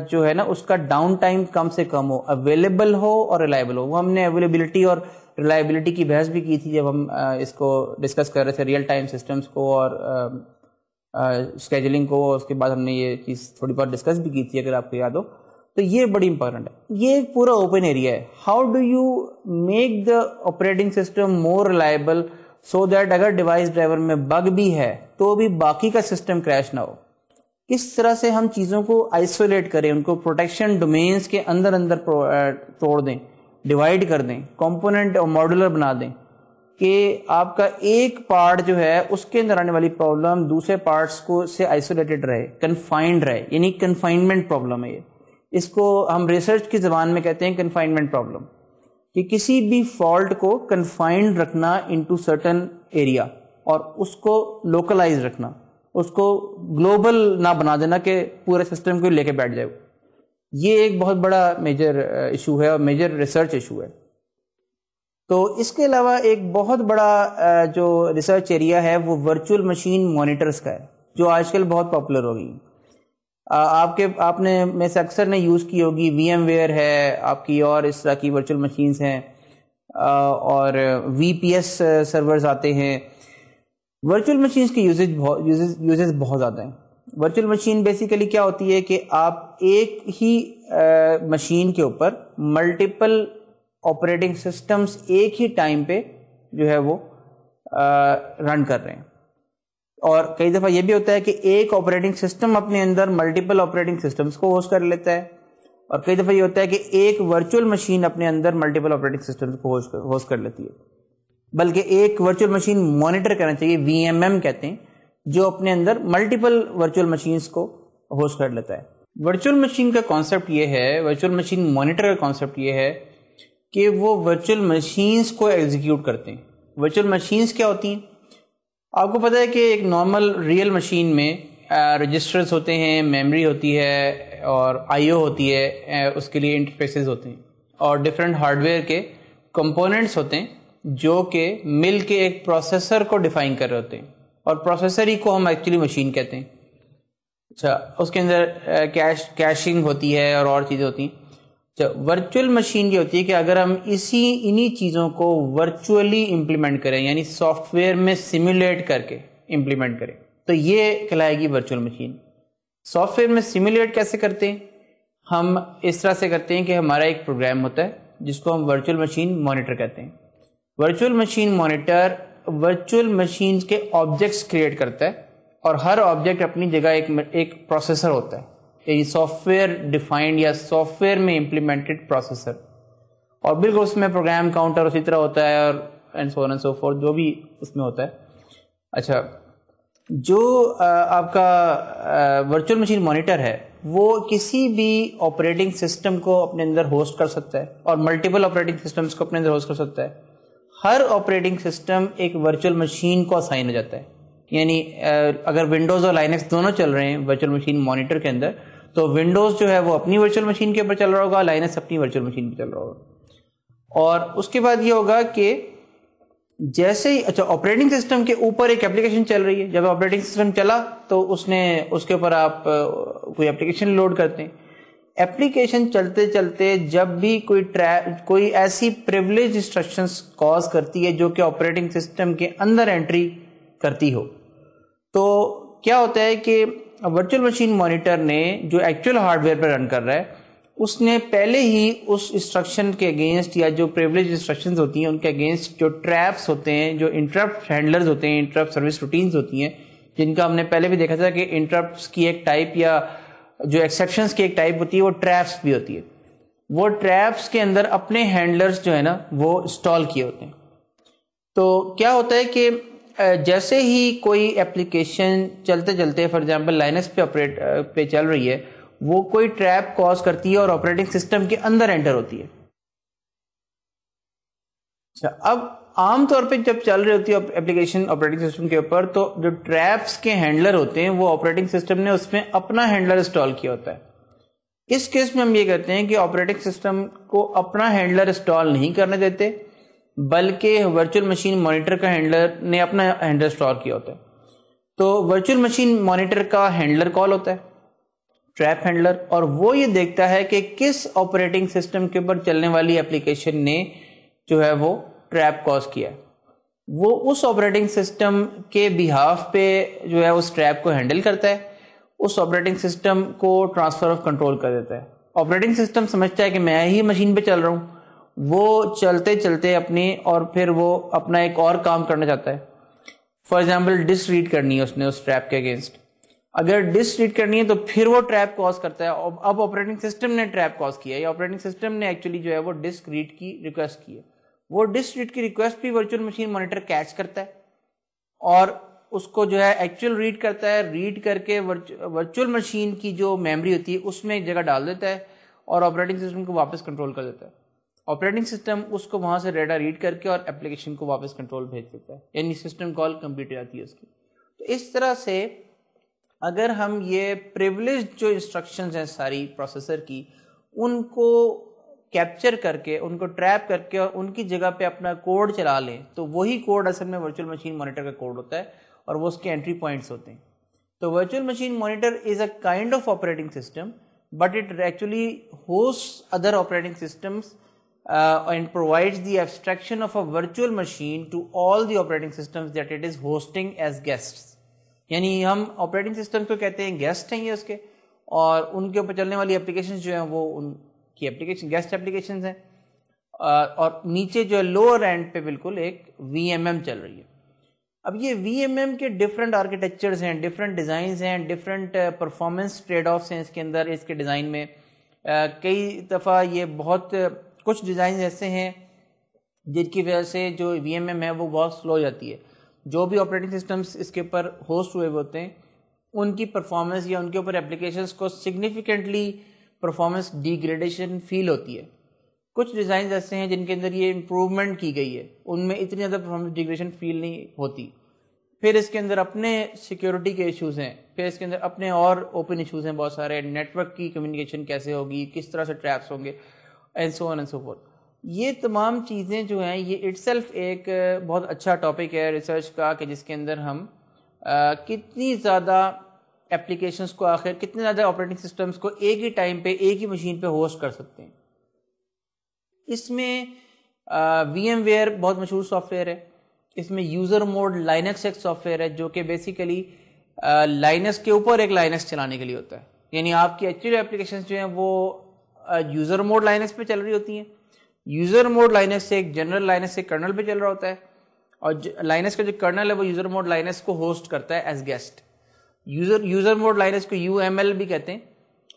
جو ہے نا اس کا ڈاؤن ٹائم کم سے کم ہو, اویلیبل ہو اور ریلائبل ہو. وہ ہم نے اویلیبلٹی اور ریلائبلٹی کی بحث بھی کی تھی جب ہم اس کو ڈسکس کر رہے تھے, ریئل ٹائم سسٹمز کو اور اسکیجولنگ کو. اس کے بعد ہم نے یہ چیز تھوڑی بہت ڈسکس بھی کی تھی اگر آپ کو یاد ہو. تو یہ بڑی امپورٹنٹ ہے. یہ ایک پورا اوپن ایریا ہے. How do you make the operating system more reliable so that اگر ڈیوائس ڈرائیور میں بگ بھی ہے تو بھی باقی کا سسٹم کریش نہ ہو. کس طرح سے ہم چیزوں کو آئسولیٹ کریں, ان کو پروٹیکشن ڈومینس کے اندر اندر توڑ دیں, ڈیوائڈ کر دیں, کمپوننٹ اور ماڈولر بنا دیں کہ آپ کا ایک پارٹ جو ہے اس کے اندر آنے والی پرابلم دوسرے پارٹس کو سے آئسولیٹڈ رہے, کنفائنڈ رہے. یعنی کنفائنمنٹ پرابلم ہے یہ. اس کو ہم ریسرچ کی زبان میں کہتے ہیں کنفائنمنٹ پرابلم, کہ کسی بھی فالٹ کو کنفائنڈ رکھنا انٹو سرٹن ایریا اور اس کو لوکلائز رکھنا, اس کو گلوبل نہ بنا دینا کہ پورے سسٹم کو لے کے بیٹھ جائے. یہ ایک بہت بڑا میجر ایشو ہے اور میجر ریسرچ ایشو ہے. تو اس کے علاوہ ایک بہت بڑا جو ریسرچ ایریا ہے وہ ورچوئل مشین مانیٹرز کا ہے, جو آج کل بہت پاپولر ہو گئی. آپ نے میں سے اکثر نے یوز کی ہوگی. وی ایم ویئر ہے آپ کی, اور اس طرح کی ورچوئل مشینز ہیں, اور وی پی ایس سرورز آتے ہیں. ورچوئل مشینز کی یوزز بہت زیادہ ہیں. ورچوئل مشین بیسیکلی کیا ہوتی ہے کہ آپ ایک ہی مشین کے اوپر ملٹیپل آپریٹنگ سسٹمز ایک ہی ٹائم پہ جو ہے وہ رن کر رہے ہیں. اور کئی دفعہ یہ بھی ہوتا ہے کہ ایک آپریٹنگ سسٹم اپنے اندر ملٹیپل آپریٹنگ سسٹمز کو ہوسٹ کر لیتا ہے, اور کئی دفعہ یہ ہوتا ہے کہ ایک ورچوئل مشین اپنے اندر ملٹیپل آپریٹنگ سسٹمز کو ہوسٹ کر لیتی ہے. بلکہ ایک ورچوئل مشین مانیٹر کرنا چاہیے, وی ایم ایم کہتے ہیں, جو اپنے اندر ملٹیپل ورچوئل مشینز کو ہوسٹ کر لیتا ہے. ورچوئل مشین کا کانسیپٹ یہ ہے, ورچوئل مشین مانیٹر کا کانسیپٹ یہ ہے کہ وہ ورچوئل مشینز کو ایگزیکیوٹ کرتے ہیں. ورچوئل مشینز کیا ہوتی ہیں؟ آپ کو پتہ ہے کہ ایک نارمل ریئل مشین میں رجسٹرز ہوتے ہیں, میموری ہوتی ہے, اور آئی او ہوتی ہے, اس کے لیے انٹرفیسز ہوتے ہیں, اور ڈفرینٹ ہارڈ ویئر کے کمپوننٹس ہوتے ہیں جو کہ مل کے ایک پروسیسر کو ڈیفائن کر رہے ہوتے ہیں, اور پروسیسر ہی کو ہم ایکچولی مشین کہتے ہیں. اچھا, اس کے اندر کیشنگ ہوتی ہے اور چیزیں ہوتی ہیں. اچھا, ورچوئل مشین یہ ہوتی ہے کہ اگر ہم انہی چیزوں کو ورچولی امپلیمنٹ کریں, یعنی سافٹ ویئر میں سیمولیٹ کر کے امپلیمنٹ کریں, تو یہ کہلائے گی ورچوئل مشین. سافٹ ویئر میں سیمولیٹ کیسے کرتے ہیں؟ ہم اس طرح سے کرتے ہیں کہ ہمارا ایک پروگرام ہوتا ہے جس کو ہم ورچوئل مشین مانیٹر کہتے ہیں. Virtual machine monitor virtual machines کے آبجیکٹس کریٹ کرتا ہے, اور ہر آبجیکٹ اپنی جگہ ایک پروسیسر ہوتا ہے, یعنی سافٹ ویئر ڈیفائنڈ یا سافٹ ویئر میں امپلیمنٹڈ پروسیسر, اور بالکل اس میں پروگرام کاؤنٹر اسی طرح ہوتا ہے, اور and so on and so fourth جو بھی اس میں ہوتا ہے. اچھا، جو آپ کا ورچوئل مشین مانیٹر ہے وہ کسی بھی آپریٹنگ سسٹم کو اپنے اندر ہوسٹ کر سکتا ہے اور ملٹیپل آپریٹنگ سسٹمز کو اپنے اندر ہوسٹ کر سکتا ہے. ہر آپریٹنگ سسٹم ایک ورچوئل مشین کو اسائن ہو جاتا ہے. یعنی اگر ونڈوز اور لائنکس دونوں چل رہے ہیں ورچوئل مشین مانیٹر کے اندر تو ونڈوز جو ہے وہ اپنی ورچوئل مشین کے اوپر چل رہا ہوگا, لائنکس اپنی ورچوئل مشین پہ چل رہا ہوگا. اور اس کے بعد یہ ہوگا کہ جیسے ہی اچھا آپریٹنگ سسٹم کے اوپر ایک اپلیکیشن چل رہی ہے, جب آپریٹنگ سسٹم چلا تو اس کے اوپر آپ کوئی اپلیکیشن لوڈ کرتے ہیں. اپلیکیشن چلتے چلتے جب بھی کوئی ایسی پریولیج انسٹرکشنز کاز کرتی ہے جو کہ آپریٹنگ سسٹم کے اندر انٹری کرتی ہو, تو کیا ہوتا ہے کہ ورچوئل مشین مانیٹر نے جو ایکچوئل ہارڈ ویئر پہ رن کر رہا ہے اس نے پہلے ہی اس انسٹرکشن کے اگینسٹ یا جو پریولیج انسٹرکشنز ہوتی ہیں ان کے اگینسٹ جو ٹریپس ہوتے ہیں, جو انٹرپٹ ہینڈلرز ہوتے ہیں, انٹرپٹ سروس روٹینز ہوتی ہیں جن کا ہم نے پہلے بھی دیکھا تھا کہ انٹرپٹس کی ایک ٹائپ یا جو ایکسیپشنز کی ایک ٹائپ ہوتی ہے وہ ٹریپس بھی ہوتی ہے. وہ ٹریپس کے اندر اپنے ہینڈلرز جو ہے نا وہ انسٹال کیے ہوتے ہیں. تو کیا ہوتا ہے کہ جیسے ہی کوئی اپلیکیشن چلتے چلتے فار ایگزامپل لائنکس پہ چل رہی ہے وہ کوئی ٹریپ کاز کرتی ہے اور آپریٹنگ سسٹم کے اندر انٹر ہوتی ہے. اچھا, اب عام طور پہ جب چل رہی ہوتی ہے اپلیکیشن آپریٹنگ سسٹم کے اوپر تو جو ٹریپس کے ہینڈلر ہوتے ہیں وہ آپریٹنگ سسٹم نے اس میں اپنا ہینڈلر انسٹال کیا ہوتا ہے. اس کیس میں ہم یہ کرتے ہیں کہ آپریٹنگ سسٹم کو اپنا ہینڈلر انسٹال نہیں کرنے دیتے بلکہ ورچوئل مشین مانیٹر کا ہینڈلر نے اپنا ہینڈلر انسٹال کیا ہوتا ہے. تو ورچوئل مشین مانیٹر کا ہینڈلر کال ہوتا ہے ٹریپ ہینڈلر, اور وہ یہ دیکھتا ہے کہ کس آپریٹنگ سسٹم کے اوپر چلنے والی اپلیکیشن نے جو ہے وہ ٹریپ کاز کیا ہے. وہ اس آپریٹنگ سسٹم کے بہاف پہ جو ہے اس ٹریپ کو ہینڈل کرتا ہے, اس آپریٹنگ سسٹم کو ٹرانسفر آف کنٹرول کر دیتا ہے. آپریٹنگ سسٹم سمجھتا ہے کہ میں ہی مشین پہ چل رہا ہوں, وہ چلتے چلتے اپنی اور پھر وہ اپنا ایک اور کام کرنا چاہتا ہے. فار ایگزامپل ڈسک ریڈ کرنی ہے اس نے اس ٹریپ کے اگینسٹ, اگر ڈسک ریڈ کرنی ہے تو پھر وہ ٹریپ کاز کرتا ہے. اب آپریٹنگ سسٹم نے ٹریپ کاز کیا ہے, یا آپریٹنگ سسٹم نے ایکچولی جو ہے وہ ڈسک ریڈ کی ریکویسٹ کی ہے. وہ ڈسک ریڈ کی ریکویسٹ بھی ورچوئل مشین مانیٹر کیچ کرتا ہے اور اس کو جو ہے ایکچوئل ریڈ کرتا ہے, ریڈ کر کے ورچوئل مشین کی جو میموری ہوتی ہے اس میں ایک جگہ ڈال دیتا ہے اور آپریٹنگ سسٹم کو واپس کنٹرول کر دیتا ہے. آپریٹنگ سسٹم اس کو وہاں سے ڈیٹا ریڈ کر کے اور اپلیکیشن کو واپس کنٹرول بھیج دیتا ہے, یعنی سسٹم کال کمپلیٹ ہو جاتی ہے اس کی. تو اس طرح سے اگر ہم یہ پریولیج جو انسٹرکشنز ہیں ساری پروسیسر کی ان کو کیپچر کر کے ان کو ٹریپ کر کے اور ان کی جگہ پہ اپنا کوڈ چلا لیں تو وہی کوڈ اصل میں ورچوئل مشین مانیٹر کا کوڈ ہوتا ہے اور وہ اس کے انٹری پوائنٹس ہوتے ہیں. تو virtual machine monitor is a kind of operating system but it actually host other operating systems and provides the abstraction of a virtual machine to all the operating systems that it is hosting as guests. یعنی ہم operating system کو کہتے ہیں guest ہیں یہ اس کے, اور ان کے اوپر چلنے والی اپلیکیشنز جو ہیں وہ ان کی اپلیکیشن گیسٹ اپلیکیشنز ہیں, اور نیچے جو لوور اینڈ پہ بالکل ایک وی ایم ایم چل رہی ہے. اب یہ وی ایم ایم کے ڈفرینٹ آرکیٹیکچرز ہیں, ڈفرینٹ ڈیزائنز ہیں, ڈفرینٹ پرفارمنس ٹریڈ آفس ہیں اس کے اندر. اس کے ڈیزائن میں کئی دفعہ یہ بہت کچھ ڈیزائنز ایسے ہیں جن کی وجہ سے جو وی ایم ایم ہے وہ بہت سلو ہو جاتی ہے. جو بھی آپریٹنگ سسٹمز اس کے اوپر ہوسٹ ہوئے ہوتے ہیں ان کی پرفارمنس یا ان کے اوپر اپلیکیشنز کو سگنیفیکنٹلی پرفارمنس ڈیگریڈیشن فیل ہوتی ہے. کچھ ڈیزائنز ایسے ہیں جن کے اندر یہ امپروومنٹ کی گئی ہے, ان میں اتنی زیادہ پرفارمنس ڈیگریڈیشن فیل نہیں ہوتی. پھر اس کے اندر اپنے سیکیورٹی کے ایشوز ہیں, پھر اس کے اندر اپنے اور اوپن ایشوز ہیں بہت سارے. نیٹ ورک کی کمیونیکیشن کیسے ہوگی, کس طرح سے ٹریپس ہوں گے, and so on and so fourth. یہ تمام چیزیں جو ہیں یہ اٹ سیلف ایک بہت اچھا ٹاپک ہے ریسرچ کا, کہ جس کے اندر ہم کتنی زیادہ اپلیکیشنز کو آخر کتنے زیادہ آپریٹنگ سسٹمز کو ایک ہی ٹائم پہ ایک ہی مشین پہ ہوسٹ کر سکتے ہیں. اس میں وی ایم ویئر بہت مشہور سافٹ ویئر ہے. اس میں یوزر موڈ لائنکس ایک سافٹ ویئر ہے جو کہ بیسیکلی لائنکس کے اوپر ایک لائنکس چلانے کے لیے ہوتا ہے. یعنی آپ کی ایکچولی اپلیکیشنز جو ہیں وہ یوزر موڈ لائنکس پہ چل رہی ہوتی ہیں. یوزر موڈ لائنکس سے ایک جنرل لائنکس سے کرنل پہ چل رہا ہوتا ہے, اور لائنکس کا جو کرنل ہے وہ یوزر موڈ لائنکس کو ہوسٹ کرتا ہے as guest. User mode Linux کو یو ایم ایل بھی کہتے ہیں,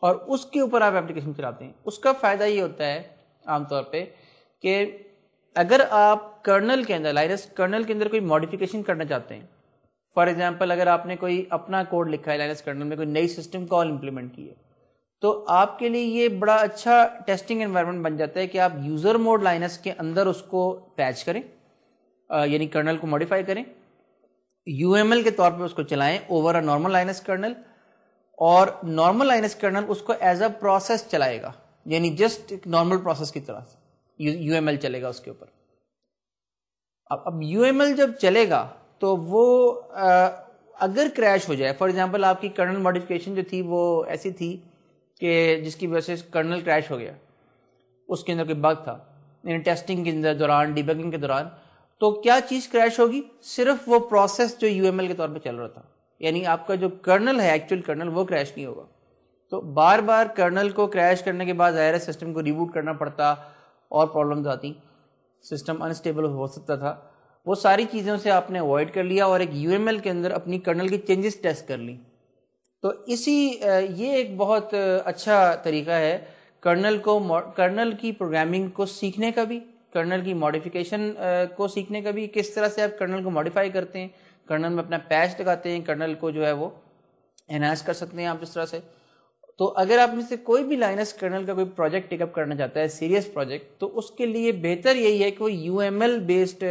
اور اس کے اوپر آپ اپلیکیشن چلاتے ہیں. اس کا فائدہ یہ ہوتا ہے عام طور پہ کہ اگر آپ کرنل کے اندر لائنکس کرنل کے اندر کوئی ماڈیفیکیشن کرنا چاہتے ہیں, فار ایگزامپل اگر آپ نے کوئی اپنا کوڈ لکھا ہے لائنس کرنل میں، کوئی نئی سسٹم کال امپلیمنٹ کی ہے، تو آپ کے لیے یہ بڑا اچھا ٹیسٹنگ انوائرمنٹ بن جاتا ہے کہ آپ یوزر موڈ لائنس کے اندر اس کو پیچ کریں، یعنی کرنل کو ماڈیفائی کریں، یو ایم ایل کے طور پہ اس کو چلائیں over a normal Linux kernel, اور نارمل لائنس کرنل اس کو ایز اے پروسیس چلائے گا، یعنی جسٹ ایک نارمل پروسیس کی طرح سے یو ایم ایل چلے گا اس کے اوپر۔ اب یو ایم ایل جب چلے گا تو وہ اگر کریش ہو جائے، فار ایگزامپل آپ کی کرنل ماڈیفکیشن جو تھی وہ ایسی تھی کہ جس کی وجہ سے کرنل کریش ہو گیا، اس کے اندر کوئی بگ تھا، یعنی ٹیسٹنگ کے دوران، ڈیبگنگ کے دوران، تو کیا چیز کریش ہوگی؟ صرف وہ پروسیس جو یو ایم ایل کے طور پہ چل رہا تھا، یعنی آپ کا جو کرنل ہے ایکچوئل کرنل وہ کریش نہیں ہوگا۔ تو بار بار کرنل کو کریش کرنے کے بعد ظاہر ہے سسٹم کو ریبوٹ کرنا پڑتا اور پرابلمز آتی، سسٹم انسٹیبل ہو سکتا تھا، وہ ساری چیزوں سے آپ نے اوائڈ کر لیا اور ایک یو ایم ایل کے اندر اپنی کرنل کی چینجز ٹیسٹ کر لی۔ تو یہ ایک بہت اچھا طریقہ ہے کرنل کی پروگرامنگ کو سیکھنے کا بھی، کرنل کی ماڈیفیکیشن کو سیکھنے کا بھی، کس طرح سے آپ کرنل کو ماڈیفائی کرتے ہیں، کرنل میں اپنا پیچ لگاتے ہیں، کرنل کو جو ہے وہ انہانس کر سکتے ہیں آپ اس طرح سے۔ تو اگر آپ میں سے کوئی بھی لائنس کرنل کا کوئی پروجیکٹ ٹیک اپ کرنا چاہتا ہے، سیریس پروجیکٹ، تو اس کے لیے بہتر یہی ہے کہ وہ یو ایم ایل بیسڈ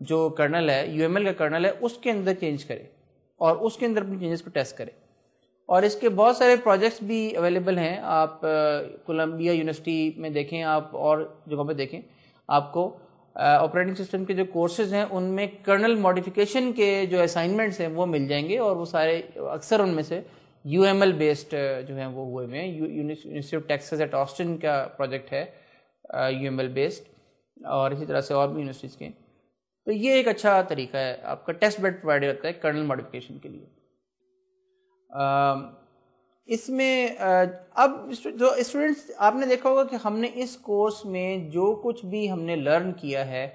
جو کرنل ہے، یو ایم ایل کا کرنل ہے، اس کے اندر چینج کرے اور اس کے اندر اپنی چینجز کو ٹیسٹ کرے۔ اور اس کے بہت سارے پروجیکٹس بھی اویلیبل ہیں، آپ کولمبیا یونیورسٹی میں دیکھیں، آپ اور جگہوں پہ دیکھیں، آپ کو آپریٹنگ سسٹم کے جو کورسز ہیں ان میں کرنل ماڈیفیکیشن کے جو اسائنمنٹس ہیں وہ مل جائیں گے، اور وہ سارے اکثر ان میں سے یو ایم ایل بیسڈ جو ہیں وہ ہوئے ہوئے ہیں۔ University of Texas at Austin کا پروجیکٹ ہے یو ایم ایل بیسڈ، اور اسی طرح سے اور بھی یونیورسٹیز کے۔ تو یہ ایک اچھا طریقہ ہے، آپ کا ٹیسٹ بیڈ پرووائڈ ہوتا ہے کرنل ماڈیفکیشن کے لیے۔ اس میں اب جو اسٹوڈنٹس، آپ نے دیکھا ہوگا کہ ہم نے اس کورس میں جو کچھ بھی ہم نے لرن کیا ہے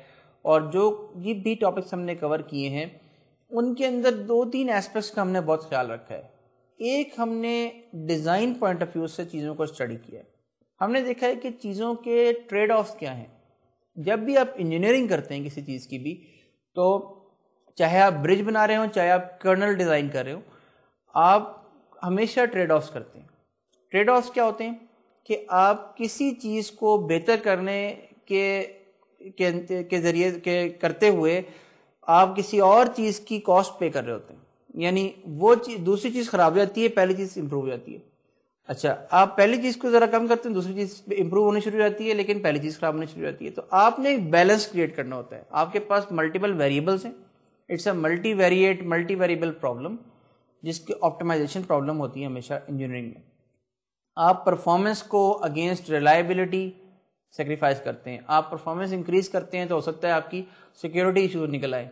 اور جو یہ بھی ٹاپکس ہم نے کور کیے ہیں، ان کے اندر 2-3 ایسپیکٹس کا ہم نے بہت خیال رکھا ہے۔ ایک، ہم نے ڈیزائن پوائنٹ آف ویو سے چیزوں کو اسٹڈی کیا ہے۔ ہم نے دیکھا ہے کہ چیزوں کے ٹریڈ آفس کیا ہیں۔ جب بھی آپ انجینئرنگ کرتے ہیں کسی چیز کی بھی، تو چاہے آپ برج بنا رہے ہوں، چاہے آپ کرنل ڈیزائن کر رہے ہوں، آپ ہمیشہ ٹریڈ آفس کرتے ہیں۔ ٹریڈ آفس کیا ہوتے ہیں کہ آپ کسی چیز کو بہتر کرنے کے ذریعے کرتے ہوئے آپ کسی اور چیز کی کاسٹ پے کر رہے ہوتے ہیں، یعنی وہ دوسری چیز خراب ہو جاتی ہے، پہلی چیز امپروو ہو جاتی ہے۔ اچھا، آپ پہلی چیز کو ذرا کم کرتے ہیں، دوسری چیز امپروو ہونی شروع ہو جاتی ہے، لیکن پہلی چیز خراب ہونی شروع ہو جاتی ہے۔ تو آپ نے ایک بیلنس کریٹ کرنا ہوتا ہے۔ آپ کے پاس ملٹیپل ویریبلس ہیں، it's a multi variable problem, جس کی آپٹیمائزیشن پرابلم ہوتی ہے ہمیشہ انجینئرنگ میں۔ آپ پرفارمنس کو اگینسٹ ریلائبلٹی سیکریفائز کرتے ہیں، آپ پرفارمنس انکریز کرتے ہیں تو ہو سکتا ہے آپ کی سیکیورٹی ایشوز نکل آئے،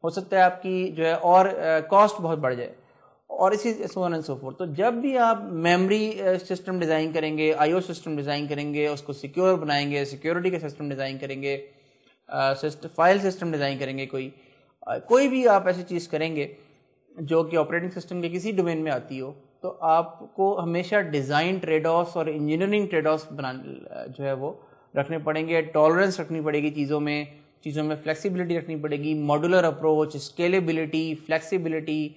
ہو سکتا ہے آپ کی جو ہے اور کاسٹ بہت بڑھ جائے، اور اسی سو آن اینڈ سو فورتھ۔ تو جب بھی آپ میموری سسٹم ڈیزائن کریں گے، آئی او سسٹم ڈیزائن کریں گے، اس کو سیکیور بنائیں گے، سیکیورٹی کا سسٹم ڈیزائن کریں گے، فائل سسٹم ڈیزائن کریں گے، کوئی بھی آپ ایسی چیز کریں گے جو کہ آپریٹنگ سسٹم کے کسی ڈومین میں آتی ہو، تو آپ کو ہمیشہ ڈیزائن ٹریڈ آفس اور انجینئرنگ ٹریڈ آفس جو ہے وہ رکھنے پڑیں گے۔ ٹالرنس رکھنی پڑے گی چیزوں میں فلیکسیبلٹی رکھنی پڑے گی، modular approach, scalability, flexibility,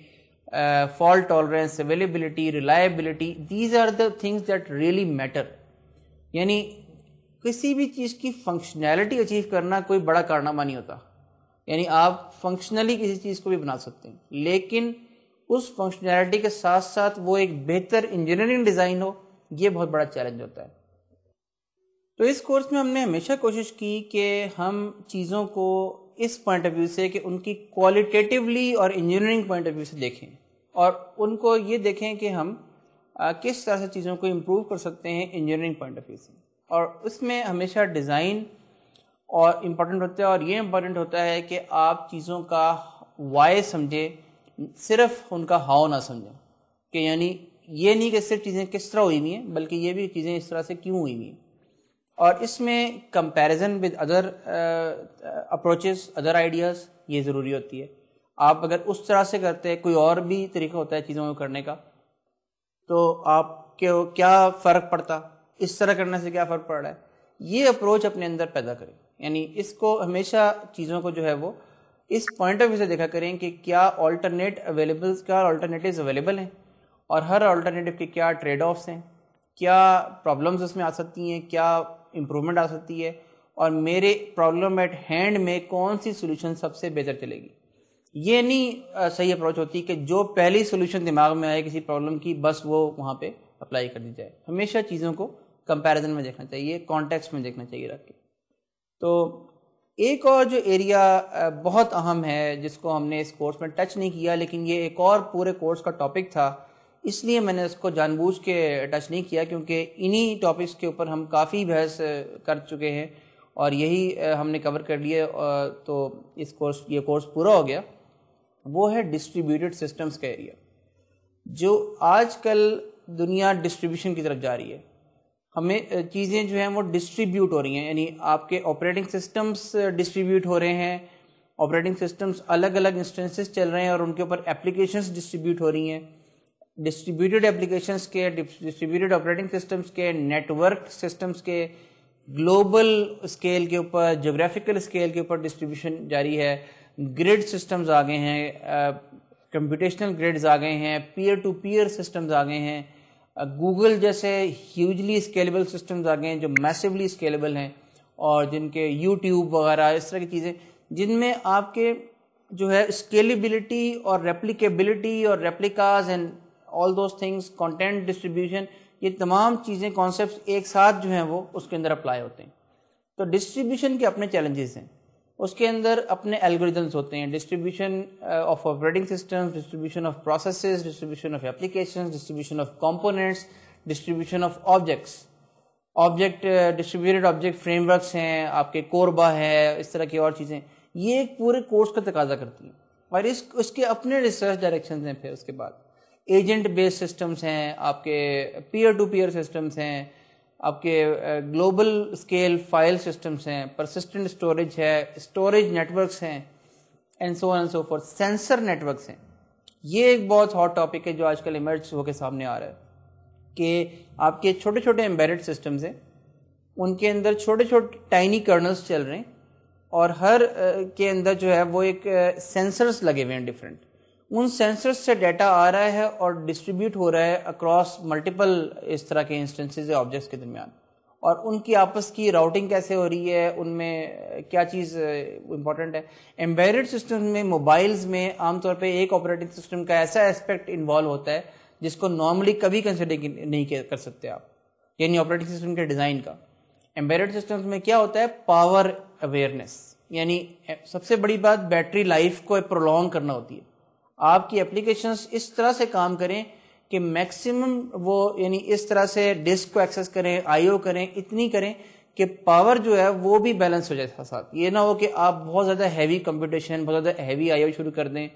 fault tolerance, availability, reliability, these are the things that really matter. یعنی کسی بھی چیز کی فنکشنالٹی اچیو کرنا کوئی بڑا کارنامہ نہیں ہوتا، یعنی آپ فنکشنلی کسی چیز کو بھی بنا سکتے ہیں، لیکن اس فنکشنالٹی کے ساتھ ساتھ وہ ایک بہتر انجینئرنگ ڈیزائن ہو، یہ بہت بڑا چیلنج ہوتا ہے۔ تو اس کورس میں ہم نے ہمیشہ کوشش کی کہ ہم چیزوں کو اس پوائنٹ آف ویو سے کہ ان کی کوالٹیٹیولی اور انجینئرنگ پوائنٹ آف ویو سے دیکھیں، اور ان کو یہ دیکھیں کہ ہم کس طرح سے چیزوں کو امپروو کر سکتے ہیں انجینئرنگ پوائنٹ آف ویو سے۔ اور اس میں ہمیشہ ڈیزائن اور امپورٹنٹ ہوتا ہے، اور یہ امپورٹنٹ ہوتا ہے کہ آپ چیزوں کا وائی سمجھیں، صرف ان کا ہاؤ نہ سمجھیں، کہ یعنی یہ نہیں کہ صرف چیزیں کس طرح ہوئی ہوئی ہیں، بلکہ یہ بھی چیزیں اس طرح سے کیوں ہوئی ہوئی ہیں۔ اور اس میں comparison with other approaches, other ideas, یہ ضروری ہوتی ہے۔ آپ اگر اس طرح سے کرتے، کوئی اور بھی طریقہ ہوتا ہے چیزوں کو کرنے کا، تو آپ کو کیا فرق پڑتا، اس طرح کرنے سے کیا فرق پڑ رہا ہے، یہ اپروچ اپنے اندر پیدا کریں۔ یعنی اس کو ہمیشہ چیزوں کو جو ہے وہ اس پوائنٹ آف ویو سے دیکھا کریں کہ کیا آلٹرنیٹیوز اویلیبل ہیں اور ہر آلٹرنیٹیو کے کیا ٹریڈ آفس ہیں, کیا پرابلمز اس میں آ سکتی ہیں, کیا امپرومنٹ آ سکتی ہے, اور میرے پرابلم ایٹ ہینڈ میں کون سی سولوشن سب سے بہتر چلے گی. یہ نہیں صحیح اپروچ ہوتی کہ جو پہلی سولوشن دماغ میں آئے کسی پرابلم کی بس وہ وہاں پہ اپلائی کر دی جائے. ہمیشہ چیزوں کو کمپیریزن میں دیکھنا چاہیے, کانٹیکسٹ میں دیکھنا چاہیے رکھ کے. تو ایک اور جو ایریا بہت اہم ہے جس کو ہم نے اس کورس میں ٹچ نہیں کیا, لیکن یہ ایک اور پورے کورس کا ٹاپک تھا, اس لیے میں نے اس کو جان بوجھ کے ٹچ نہیں کیا کیونکہ انہی ٹاپکس کے اوپر ہم کافی بحث کر چکے ہیں اور یہی ہم نے کور کر لیے, تو یہ کورس پورا ہو گیا. وہ ہے ڈسٹریبیوٹیڈ سسٹمز کا ایریا. جو آج کل دنیا ڈسٹریبیوشن کی طرف جا رہی ہے, ہمیں چیزیں جو ہیں وہ ڈسٹریبیوٹ ہو رہی ہیں, یعنی آپ کے آپریٹنگ سسٹمز ڈسٹریبیوٹ ہو رہے ہیں, آپریٹنگ سسٹمز الگ الگ انسٹنسز چل رہے ہیں اور ان کے اوپر اپلیکیشنز ڈسٹریبیوٹ ہو رہی ہیں. ڈسٹریبیوٹیڈ اپلیکیشنز کے, ڈسٹریبیوٹیڈ آپریٹنگ سسٹمز کے, نیٹ ورک سسٹمز کے, گلوبل اسکیل کے اوپر, جغرافیکل اسکیل کے اوپر ڈسٹریبیوشن جاری ہے. گریڈ سسٹمز آ گئے ہیں, کمپیوٹیشنل گریڈز آ گئے ہیں, پیئر ٹو پیئر سسٹمز آ گئے ہیں, گوگل جیسے ہیوجلی اسکیلیبل سسٹمز آ گئے ہیں جو میسیولی اسکیلیبل ہیں, اور جن کے یوٹیوب وغیرہ اس طرح کی چیزیں جن میں آپ کے جو ہے اسکیلیبلٹی اور ریپلیکیبلٹی اور replicas and all those things, content distribution, یہ تمام چیزیں کانسیپٹس ایک ساتھ جو ہیں وہ اس کے اندر اپلائی ہوتے ہیں. تو ڈسٹریبیوشن کے اپنے چیلنجز ہیں, اس کے اندر اپنے الگوریدمس ہوتے ہیں. Distribution of operating system, distribution of processes, distribution of applications, distribution of components, distribution of objects, distributed object frame works ہیں, آپ کے کوربا ہے, اس طرح کی اور چیزیں. یہ ایک پورے کورس کا تقاضا کرتی ہیں اور اس کے اپنے ریسرچ ڈائریکشنز ہیں. پھر اس کے بعد ایجنٹ بیس سسٹمز ہیں, آپ کے پیئر ٹو پیئر سسٹمز ہیں, آپ کے گلوبل اسکیل فائل سسٹمز ہیں, پرسسٹنٹ اسٹوریج ہے, اسٹوریج نیٹ ورکس ہیں, and so on and so forth. Sensor networks ہیں. یہ ایک بہت ہاٹ ٹاپک ہے جو آج کل ایمرج ہو کے سامنے آ رہا ہے کہ آپ کے چھوٹے چھوٹے ایمبیڈڈ سسٹمز ہیں, ان کے اندر چھوٹے چھوٹے ٹائنی کرنلز چل رہے ہیں اور ہر کے اندر جو ہے وہ ایک سینسرز لگے ہوئے ہیں ڈفرینٹ. ان سینسرز سے ڈیٹا آ رہا ہے اور ڈسٹریبیوٹ ہو رہا ہے اکراس ملٹیپل اس طرح کے انسٹنسز آبجیکٹس کے درمیان, اور ان کی آپس کی راؤٹنگ کیسے ہو رہی ہے, ان میں کیا چیز امپورٹنٹ ہے. ایمبیڈڈ سسٹم میں, موبائلز میں عام طور پہ ایک آپریٹنگ سسٹم کا ایسا ایسپیکٹ انوالو ہوتا ہے جس کو نارملی کبھی کنسیڈر نہیں کر سکتے آپ, یعنی آپریٹنگ سسٹم کے ڈیزائن کا. ایمبیڈڈ سسٹمز میں کیا ہوتا ہے, پاور اویئرنیس, یعنی سب سے بڑی بات بیٹری لائف کو پرولونگ کرنا ہوتی ہے. آپ کی اپلیکیشنز اس طرح سے کام کریں کہ میکسیمم وہ, یعنی اس طرح سے ڈسک کو ایکسیس کریں, آئیو کریں, اتنی کریں کہ پاور جو ہے وہ بھی بیلنس ہو جائے ساتھ. یہ نہ ہو کہ آپ بہت زیادہ ہیوی کمپیوٹیشن, بہت زیادہ ہیوی آئیو شروع کر دیں,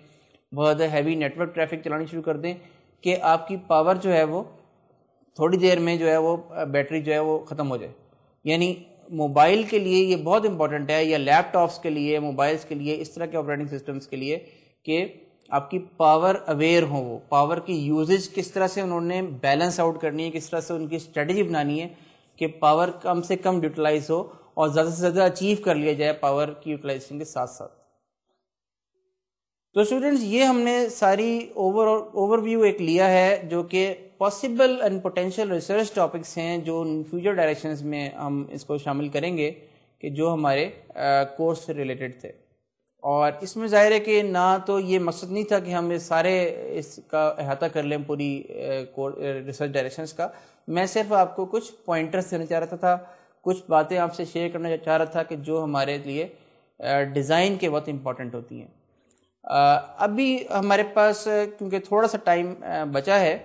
بہت زیادہ ہیوی نیٹ ورک ٹریفک چلانی شروع کر دیں کہ آپ کی پاور جو ہے وہ تھوڑی دیر میں جو ہے وہ بیٹری جو ہے وہ ختم ہو جائے. یعنی موبائل کے لیے یہ بہت امپورٹنٹ ہے, یا لیپ ٹاپس کے لیے, موبائلس کے لیے, اس طرح کے آپریٹنگ سسٹمز کے لیے کہ آپ کی پاور اویئر ہوں, وہ پاور کی یوزیج کس طرح سے انہوں نے بیلنس آؤٹ کرنی ہے, کس طرح سے ان کی اسٹریٹجی بنانی ہے کہ پاور کم سے کم یوٹیلائز ہو اور زیادہ سے زیادہ اچیو کر لیا جائے پاور کی یوٹیلائزیشن کے ساتھ ساتھ. تو اسٹوڈنٹس یہ ہم نے ساری اوور ویو ایک لیا ہے جو کہ possible and potential research topics ہیں جو فیوچر ڈائریکشنز میں ہم اس کو شامل کریں گے کہ جو ہمارے کورس سے ریلیٹڈ تھے. اور اس میں ظاہر ہے کہ نہ تو یہ مقصد نہیں تھا کہ ہم سارے اس کا احاطہ کر لیں پوری ریسرچ ڈائریکشنز کا. میں صرف آپ کو کچھ پوائنٹرز دینا چاہ رہا تھا, کچھ باتیں آپ سے شیئر کرنا چاہ رہا تھا کہ جو ہمارے لیے ڈیزائن کے بہت امپورٹنٹ ہوتی ہیں. ابھی ہمارے پاس کیونکہ تھوڑا سا ٹائم بچا ہے,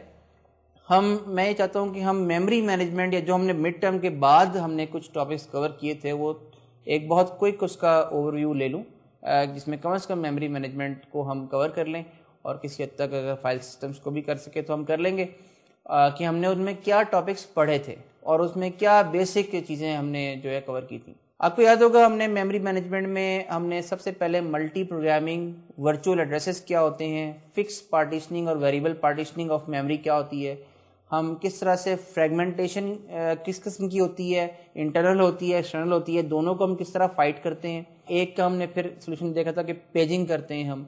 میں یہ چاہتا ہوں کہ ہم میموری مینجمنٹ, یا جو ہم نے مڈ ٹرم کے بعد ہم نے کچھ ٹاپکس کور کیے تھے, وہ ایک بہت کوئک اس کا اوور ویو لے لوں جس میں کم از کم میموری مینجمنٹ کو ہم کور کر لیں, اور کسی حد تک اگر فائل سسٹمز کو بھی کر سکے تو ہم کر لیں گے کہ ہم نے ان میں کیا ٹاپکس پڑھے تھے اور اس میں کیا بیسک چیزیں ہم نے جو ہے کور کی تھیں. آپ کو یاد ہوگا ہم نے میموری مینجمنٹ میں ہم نے سب سے پہلے ملٹی پروگرامنگ, ورچوئل ایڈریسز کیا ہوتے ہیں, فکس پارٹیشننگ اور ویریبل پارٹیشننگ آف میموری کیا ہوتی ہے, ہم کس طرح سے فریگمنٹیشن کس قسم کی ہوتی ہے, انٹرنل ہوتی ہے, ایکسٹرنل ہوتی ہے, دونوں کو ہم کس طرح فائٹ کرتے ہیں. ایک کا ہم نے پھر سولوشن دیکھا تھا کہ پیجنگ کرتے ہیں, ہم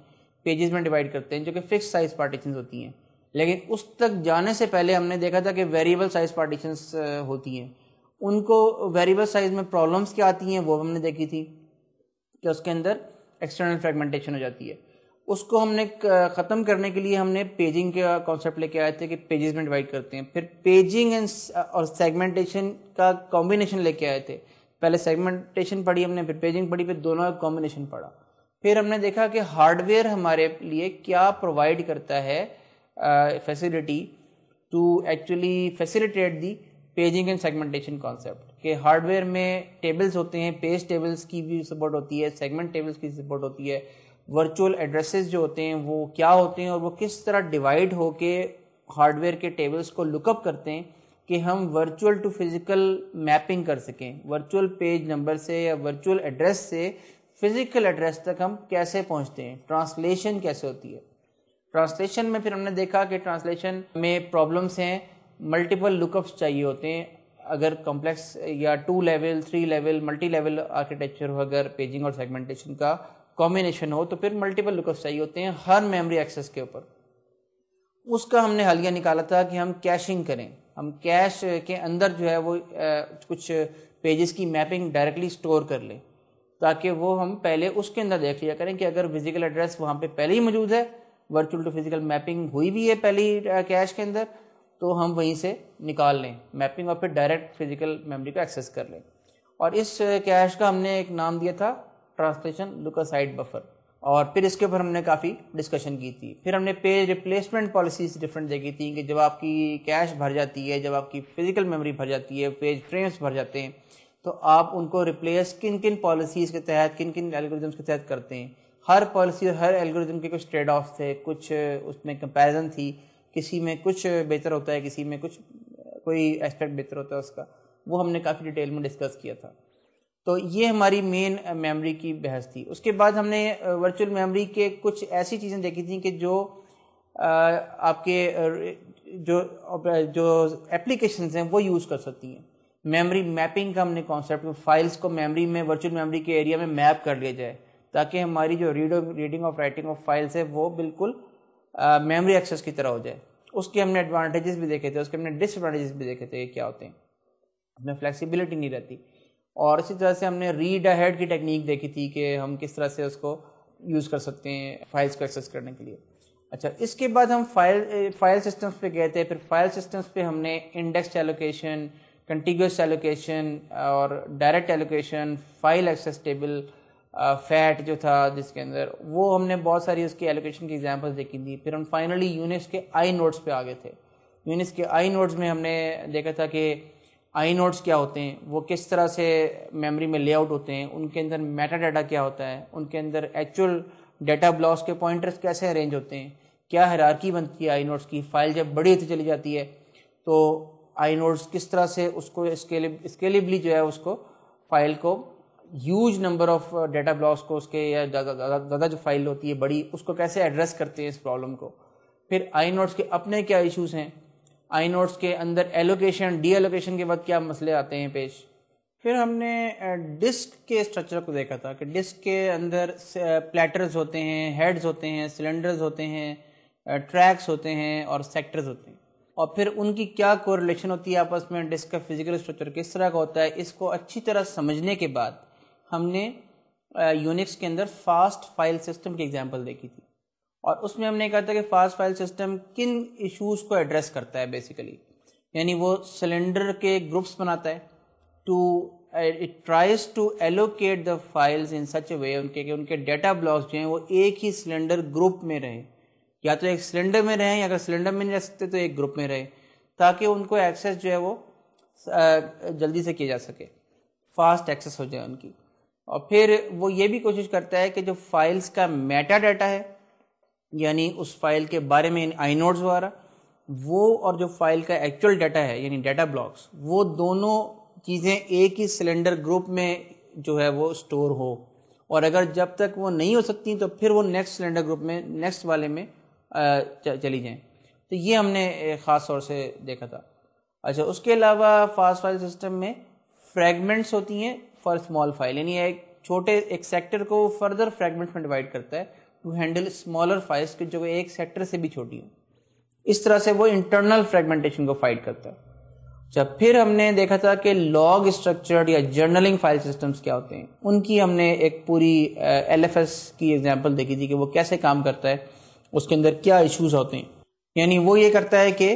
پیجز میں ڈیوائڈ کرتے ہیں جو کہ فکس سائز پارٹیشنز ہوتی ہیں. لیکن اس تک جانے سے پہلے ہم نے دیکھا تھا کہ ویریبل سائز پارٹیشنز ہوتی ہیں. ان کو ویریبل سائز میں پرابلمس کیا آتی ہیں وہ ہم نے دیکھی تھی کہ اس کے اندر ایکسٹرنل فریگمنٹیشن ہو جاتی ہے. اس کو ہم نے ختم کرنے کے لیے ہم نے پیجنگ کا کانسیپٹ لے کے آئے تھے کہ پیجز میں ڈیوائڈ کرتے ہیں. پھر پیجنگ اور سیگمنٹیشن کا کمبینیشن لے کے آئے تھے. پہلے سیگمنٹیشن پڑھی ہم نے, پھر پیجنگ پڑھی, پھر دونوں کا کمبینیشن پڑھا. پھر ہم نے دیکھا کہ ہارڈ ویئر ہمارے لیے کیا پرووائڈ کرتا ہے facility to actually facilitate the paging and segmentation concept. کہ ہارڈ ویئر میں ٹیبلز ہوتے ہیں, پیج ٹیبلز کی بھی سپورٹ ہوتی ہے, سیگمنٹ ٹیبلز کی سپورٹ ہوتی ہے, ورچوئل ایڈریسز جو ہوتے ہیں وہ کیا ہوتے ہیں اور وہ کس طرح ڈیوائڈ ہو کے ہارڈ ویئر کے ٹیبلز کو لک اپ کرتے ہیں کہ ہم ورچوئل ٹو فزیکل میپنگ کر سکیں. ورچوئل پیج نمبر سے یا ورچوئل ایڈریس سے فزیکل ایڈریس تک ہم کیسے پہنچتے ہیں, ٹرانسلیشن کیسے ہوتی ہے. ٹرانسلیشن میں پھر ہم نے دیکھا کہ ٹرانسلیشن میں پرابلمس ہیں, ملٹیپل لک اپس چاہیے ہوتے ہیں. اگر کمپلیکس یا 2 level 3 level multi level architecture ہو, اگر پیجنگ اور سیگمنٹیشن کا کمبینیشن ہو, تو پھر ملٹیپل لک اپس چاہیے ہوتے ہیں ہر میموری ایکسس کے اوپر. اس کا ہم نے حلیہ نکالا تھا کہ ہم کیشنگ کریں. ہم کیش کے اندر جو ہے وہ کچھ پیجز کی میپنگ ڈائریکٹلی سٹور کر لیں تاکہ وہ ہم پہلے اس کے اندر دیکھ لیا کریں کہ اگر فزیکل ایڈریس وہاں پہ پہلے ہی موجود ہے, ورچوئل ٹو فزیکل میپنگ ہوئی بھی ہے پہلی کیش کے اندر, تو ہم وہیں سے نکال لیں میپنگ اور پھر ڈائریکٹ فزیکل میموری کو ایکسیس کر لیں. اور اس کیش کا ہم نے ایک نام دیا تھا ٹرانسلیشن لوکاسائٹ بفر, اور پھر اس کے اوپر ہم نے کافی ڈسکشن کی تھی. پھر ہم نے پیج ریپلیسمنٹ پالیسیز ڈفرینٹ دیکھی تھیں کہ جب آپ کی کیش بھر جاتی ہے, جب آپ کی فزیکل میموری بھر جاتی ہے, پیج فریمز بھر جاتے ہیں, تو آپ ان کو ریپلیس کن کن پالیسیز کے تحت, کن کن الگوریتھمس کے تحت کرتے ہیں. ہر پالیسی اور ہر الگوریتھم کے کچھ ٹریڈ آفس تھے, کچھ اس میں کمپیریزن تھی, کسی میں کچھ بہتر ہوتا ہے, کسی میں کچھ کوئی ایسپیکٹ بہتر ہوتا ہے اس کا, وہ ہم نے کافی ڈیٹیل میں ڈسکس کیا تھا. تو یہ ہماری مین میموری کی بحث تھی. اس کے بعد ہم نے ورچوئل میموری کے کچھ ایسی چیزیں دیکھی تھیں کہ جو آپ کے جو اپلیکیشنز ہیں وہ یوز کر سکتی ہیں. میموری میپنگ کا ہم نے کانسیپٹ, فائلز کو میموری میں ورچوئل میموری کے ایریا میں میپ کر لیا جائے تاکہ ہماری جو reading of writing of files ہے وہ بالکل میموری ایکسیس کی طرح ہو جائے. اس کے ہم نے ایڈوانٹیجز بھی دیکھے تھے, اس کے ہم نے ڈس ایڈوانٹیجز بھی دیکھے تھے کہ کیا ہوتے ہیں. اس میں فلیکسیبلٹی نہیں رہتی. اور اسی طرح سے ہم نے ریڈ اہیڈ کی ٹیکنیک دیکھی تھی کہ ہم کس طرح سے اس کو یوز کر سکتے ہیں فائلز کو ایکسیس کرنے کے لیے. اچھا, اس کے بعد ہم فائل سسٹمز پہ گئے تھے. پھر فائل سسٹمز پہ ہم نے انڈیکسڈ ایلوکیشن, کنٹیگوس ایلوکیشن اور direct allocation, file access table, FAT جو تھا جس کے اندر, وہ ہم نے بہت ساری اس کی ایلوکیشن کی ایگزامپلس دیکھی تھی. پھر ہم فائنلی یونکس کے آئی نوڈس پہ آ گئے تھے. یونکس کے آئی نوڈس میں ہم نے دیکھا تھا کہ آئی نوڈس کیا ہوتے ہیں, وہ کس طرح سے میموری میں لے آؤٹ ہوتے ہیں, ان کے اندر میٹا ڈیٹا کیا ہوتا ہے, ان کے اندر ایکچوئل ڈیٹا بلاکس کے پوائنٹرز کیسے ارینج ہوتے ہیں, کیا ہیرارکی بنتی ہے آئی نوڈس کی. فائل جب بڑی ہوتی چلی جاتی ہے تو آئی نوڈس کس طرح سے اس کو اسکیلیبلی جو ہے اس کو فائل کو huge number of data blocks کو اس کے یا زیادہ جو فائل ہوتی ہے بڑی, اس کو کیسے ایڈریس کرتے ہیں اس پرابلم کو. پھر آئی نوڈس کے اپنے کیا ایشوز ہیں, آئی نوڈس کے اندر ایلوکیشن ڈی ایلوکیشن کے بعد کیا مسئلے آتے ہیں پیش. پھر ہم نے ڈسک کے اسٹرکچر کو دیکھا تھا کہ ڈسک کے اندر پلیٹرز ہوتے ہیں, ہیڈز ہوتے ہیں, سلنڈرز ہوتے ہیں, ٹریکس ہوتے ہیں اور سیکٹرز ہوتے ہیں, اور پھر ان کی کیا کوریلیشن ہوتی ہے آپس میں, ڈسک کا فزیکل اسٹرکچر کس طرح کا ہوتا ہے. اس کو اچھی طرح سمجھنے کے بعد ہم نے یونکس کے اندر فاسٹ فائل سسٹم کی ایگزامپل دیکھی تھی, اور اس میں ہم نے کہا تھا کہ فاسٹ فائل سسٹم کن ایشوز کو ایڈریس کرتا ہے بیسیکلی. یعنی وہ سلنڈر کے گروپس بناتا ہے, it tries to allocate the files in such a way کہ ان کے ڈیٹا بلاکس جو ہیں وہ ایک ہی سلنڈر گروپ میں رہیں, یا تو ایک سلنڈر میں رہیں, یا اگر سلنڈر میں نہیں رہ سکتے تو ایک گروپ میں رہیں, تاکہ ان کو ایکسیس جو ہے وہ جلدی سے کیا جا سکے, فاسٹ ایکسیس ہو جائے ان کی. اور پھر وہ یہ بھی کوشش کرتا ہے کہ جو فائلز کا میٹا ڈیٹا ہے, یعنی اس فائل کے بارے میں آئی نوڈز وغیرہ, وہ اور جو فائل کا ایکچوئل ڈیٹا ہے یعنی ڈیٹا بلاکس, وہ دونوں چیزیں ایک ہی سلنڈر گروپ میں جو ہے وہ اسٹور ہو. اور اگر جب تک وہ نہیں ہو سکتی تو پھر وہ نیکسٹ سلنڈر گروپ میں نیکسٹ والے میں چلی جائیں. تو یہ ہم نے خاص طور سے دیکھا تھا. اچھا اس کے علاوہ فاسٹ فائل سسٹم میں فریگمنٹس ہوتی ہیں فار اسمال فائل, یعنی ایک سیکٹر کو فردر فریگمنٹس میں ڈیوائڈ کرتا ہے ٹو ہینڈل اسمالر فائلس جو ایک سیکٹر سے بھی چھوٹی ہوں. اس طرح سے وہ انٹرنل فریگمنٹیشن کو فائٹ کرتا ہے. اچھا پھر ہم نے دیکھا تھا کہ لاگ اسٹرکچرڈ یا جرنلنگ فائل سسٹمز کیا ہوتے ہیں. ان کی ہم نے ایک پوری ایل ایف ایس کی ایگزامپل دیکھی تھی کہ وہ کیسے کام کرتا ہے, اس کے اندر کیا ایشوز ہوتے ہیں. یعنی وہ یہ کرتا ہے کہ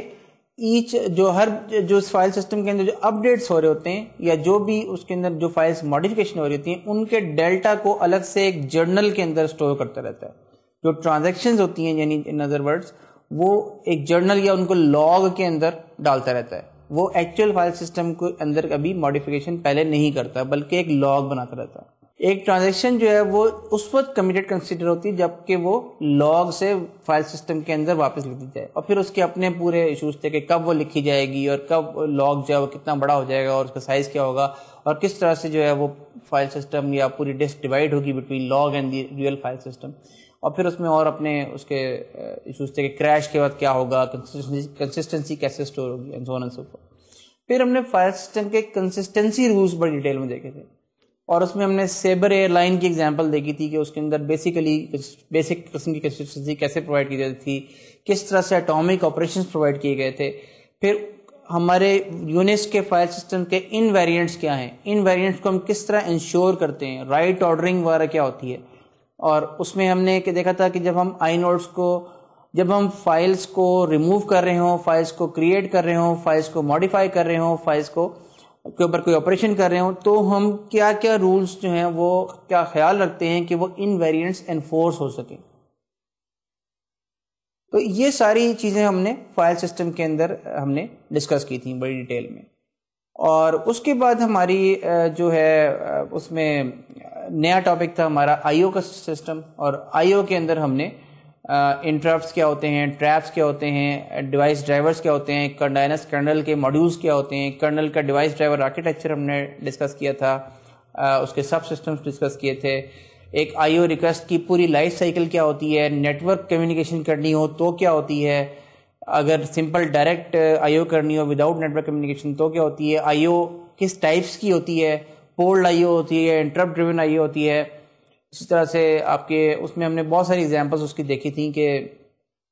جو فائل سسٹم کے اندر جو اپ ڈیٹس ہو رہے ہوتے ہیں یا جو بھی اس کے اندر جو فائلس ماڈیفکیشن ہو رہی ہوتی ہیں ان کے ڈیلٹا کو الگ سے ایک جرنل کے اندر اسٹور کرتا رہتا ہے. جو ٹرانزیکشنز ہوتی ہیں یعنی ان ادر ورڈز وہ ایک جرنل یا ان کو لاگ کے اندر ڈالتا رہتا ہے. وہ ایکچوئل فائل سسٹم کے اندر کبھی ماڈیفکیشن پہلے نہیں کرتا بلکہ ایک لاگ بناتا رہتا ہے. ایک ٹرانزیکشن جو ہے وہ اس وقت کمیٹڈ کنسیڈر ہوتی ہے جبکہ وہ لاگ سے فائل سسٹم کے اندر واپس لکھ دی جائے, اور پھر اس کے اپنے پورے ایشوز تھے کہ کب وہ لکھی جائے گی اور کب لاگ جو ہے وہ کتنا بڑا ہو جائے گا اور اس کا سائز کیا ہوگا اور کس طرح سے جو ہے وہ فائل سسٹم یا پوری ڈسک ڈیوائڈ ہوگی between log and the real file system. اور پھر اس میں اور اپنے اس کے ایشوز تھے کہ کریش کے بعد کیا ہوگا, کنسسٹنسی کیسے اسٹور ہوگی and so on and so fourth. پھر ہم نے فائل سسٹم کے کنسسٹنسی رولز بڑی ڈیٹیل میں دیکھے تھے اور اس میں ہم نے سیبر ایئر لائن کی ایگزامپل دیکھی تھی کہ اس کے اندر بیسک قسم کی کنسسٹنسی کیسے پرووائڈ کی جاتی تھی, کس طرح سے اٹامک آپریشنز پرووائڈ کیے گئے تھے. پھر ہمارے یونکس کے فائل سسٹم کے ان ویریئنٹس کیا ہیں, ان ویریئنٹس کو ہم کس طرح انشور کرتے ہیں, رائٹ آرڈرنگ وغیرہ کیا ہوتی ہے. اور اس میں ہم نے دیکھا تھا کہ جب ہم فائلس کو ریموو کر رہے ہوں, فائلس کو کریٹ کر رہے ہوں, فائلس کو ماڈیفائی کر رہے ہوں, فائلس کو کے اوپر کوئی آپریشن کر رہے ہوں, تو ہم کیا کیا رولز جو ہیں وہ کیا خیال رکھتے ہیں کہ وہ ان ویریئنٹس انفورس ہو سکیں. تو یہ ساری چیزیں ہم نے فائل سسٹم کے اندر ہم نے ڈسکس کی تھیں بڑی ڈیٹیل میں. اور اس کے بعد ہماری جو ہے اس میں نیا ٹاپک تھا ہمارا آئی او کا سسٹم, اور آئی او کے اندر ہم نے انٹرپٹس کیا ہوتے ہیں, ٹریپس کیا ہوتے ہیں, ڈیوائس ڈرائیورز کیا ہوتے ہیں, ڈائنس کرنل کے ماڈیولز کیا ہوتے ہیں, کرنل کا ڈیوائس ڈرائیور آرکیٹیکچر ہم نے ڈسکس کیا تھا, اس کے سب سسٹمز ڈسکس کیے تھے. ایک آئی او ریکویسٹ کی پوری لائف سائیکل کیا ہوتی ہے, نیٹورک کمیونیکیشن کرنی ہو تو کیا ہوتی ہے, اگر سمپل ڈائریکٹ آئی او کرنی ہو وداؤٹ نیٹورک کمیونیکیشن تو کیا ہوتی ہے, آئی او کس ٹائپس کی ہوتی ہے, پولڈ آئی او ہوتی ہے, انٹرپٹ ڈریون آئی او ہوتی ہے. اسی طرح سے آپ کے اس میں ہم نے بہت ساری ایگزامپلس اس کی دیکھی تھیں کہ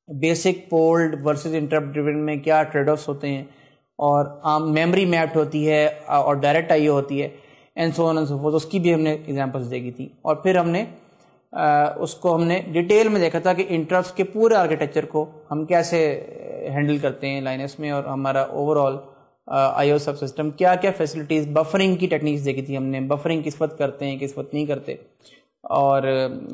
basic polled versus interrupt driven میں کیا ٹریڈ آفس ہوتے ہیں, اور عام میموری میپڈ ہوتی ہے اور ڈائریکٹ آئی او ہوتی ہے and so on and so forth. اس کی بھی ہم نے ایگزامپلس دیکھی تھی. اور پھر ہم نے اس کو ہم نے ڈیٹیل میں دیکھا تھا کہ انٹرپٹس کے پورے آرکیٹیکچر کو ہم کیسے ہینڈل کرتے ہیں لائنس میں, اور ہمارا اوور آل آئی او سب سسٹم کیا کیا فیسلٹیز, بفرنگ کی ٹیکنیکس دیکھی تھی ہم نے, بفرنگ کس وقت کرتے ہیں کس وقت نہیں کرتے, اور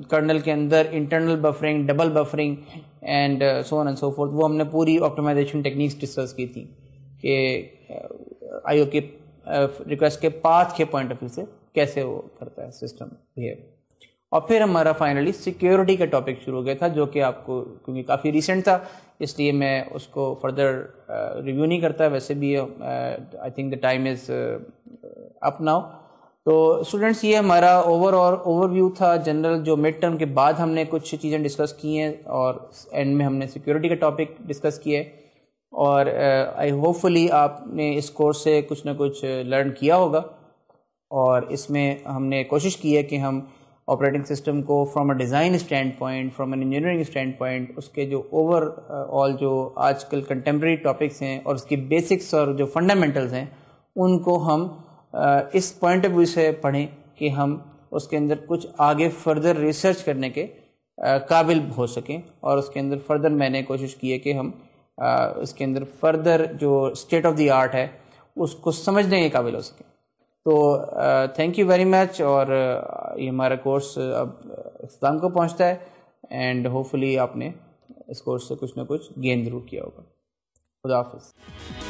کرنل کے اندر internal buffering, double buffering and so on and so forth. وہ ہم نے پوری آپٹیمائزیشن ٹیکنیکس ڈسکس کی تھی کہ آئی او کے ریکویسٹ کے پاتھ کے پوائنٹ آف ویو سے کیسے وہ کرتا ہے سسٹم بہیو. اور پھر ہمارا فائنلی سیکیورٹی کا ٹاپک شروع ہو گیا تھا جو کہ آپ کو کیونکہ کافی ریسنٹ تھا اس لیے میں اس کو فردر ریویو نہیں کرتا. ویسے بھی I think the time is up now. تو اسٹوڈنٹس یہ ہمارا اوور ویو تھا جنرل, جو مڈ ٹرم کے بعد ہم نے کچھ چیزیں ڈسکس کی ہیں اور اینڈ میں ہم نے سیکیورٹی کا ٹاپک ڈسکس کیا ہے. اور آئی ہوپ فلی آپ نے اس کورس سے کچھ نہ کچھ لرن کیا ہوگا, اور اس میں ہم نے کوشش کی ہے کہ ہم آپریٹنگ سسٹم کو from a design standpoint, from an engineering standpoint, اس کے جو اوور آل جو آج کل کنٹمپریری ٹاپکس ہیں اور اس کی بیسکس اور جو فنڈامنٹلز ہیں ان کو ہم اس پوائنٹ آف ویو سے پڑھیں کہ ہم اس کے اندر کچھ آگے فردر ریسرچ کرنے کے قابل ہو سکیں, اور اس کے اندر فردر میں نے کوشش کی ہے کہ ہم اس کے اندر فردر جو اسٹیٹ آف دی آرٹ ہے اس کو سمجھنے کے قابل ہو سکیں. تو تھینک یو ویری مچ, اور یہ ہمارا کورس اب اختتام کو پہنچتا ہے اینڈ ہوپ فلی آپ نے اس کورس سے کچھ نہ کچھ گین ضرور کیا ہوگا. خدا حافظ.